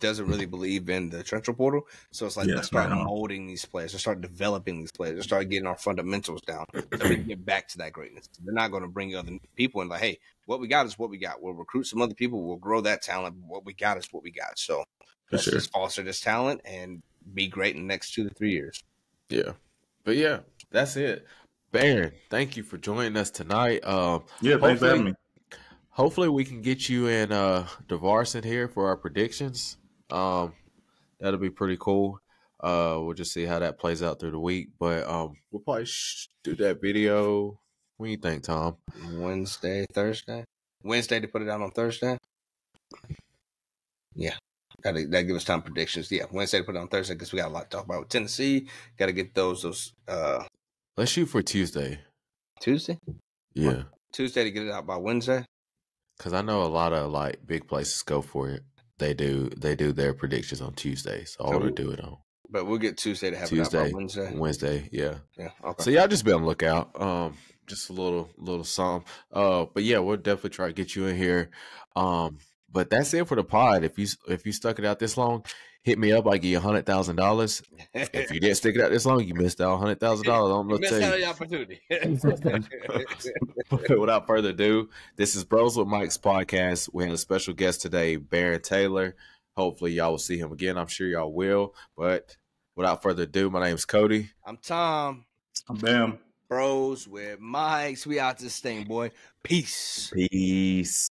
[SPEAKER 3] doesn't really believe in the transfer portal, so it's like let's start molding these players, let's start developing these players, let's start getting our fundamentals down, so we can get back to that greatness. They're not going to bring other people in like, hey, what we got is what we got. We'll recruit some other people, we'll grow that talent. What we got is what we got. So let's just foster this talent and be great in the next 2 to 3 years.
[SPEAKER 2] Yeah, but yeah, that's it. Baron, thank you for joining us tonight.
[SPEAKER 4] Thanks for having me.
[SPEAKER 2] Hopefully we can get you and DeVars in here for our predictions. That'll be pretty cool. We'll just see how that plays out through the week. But we'll probably do that video. What do you think, Tom?
[SPEAKER 3] Wednesday, Thursday? Wednesday to put it out on Thursday? Yeah. That give us time predictions. Yeah, Wednesday to put it on Thursday because we got a lot to talk about with Tennessee. Got to get those
[SPEAKER 2] Let's shoot for Tuesday.
[SPEAKER 3] Tuesday?
[SPEAKER 2] Yeah.
[SPEAKER 3] Tuesday to get it out by Wednesday?
[SPEAKER 2] Because I know a lot of like big places go for it. They do their predictions on Tuesdays. So we'll do it on.
[SPEAKER 3] But we'll get Tuesday to have it out by Wednesday.
[SPEAKER 2] Wednesday, yeah.
[SPEAKER 3] Yeah. Okay.
[SPEAKER 2] So y'all just be on the lookout. Just a little something. But yeah, we'll definitely try to get you in here. But that's it for the pod. If you stuck it out this long, hit me up. I give you $100,000. If you didn't stick it out this long, you missed out $100,000.
[SPEAKER 3] You missed out on the opportunity.
[SPEAKER 2] But without further ado, this is Bros with Mike's podcast. We had a special guest today, Baron Taylor. Hopefully, y'all will see him again. I'm sure y'all will. But without further ado, my name's Cody.
[SPEAKER 3] I'm Tom.
[SPEAKER 4] I'm B.A.M.
[SPEAKER 3] Bros with Mike's. We out this thing, boy. Peace.
[SPEAKER 2] Peace.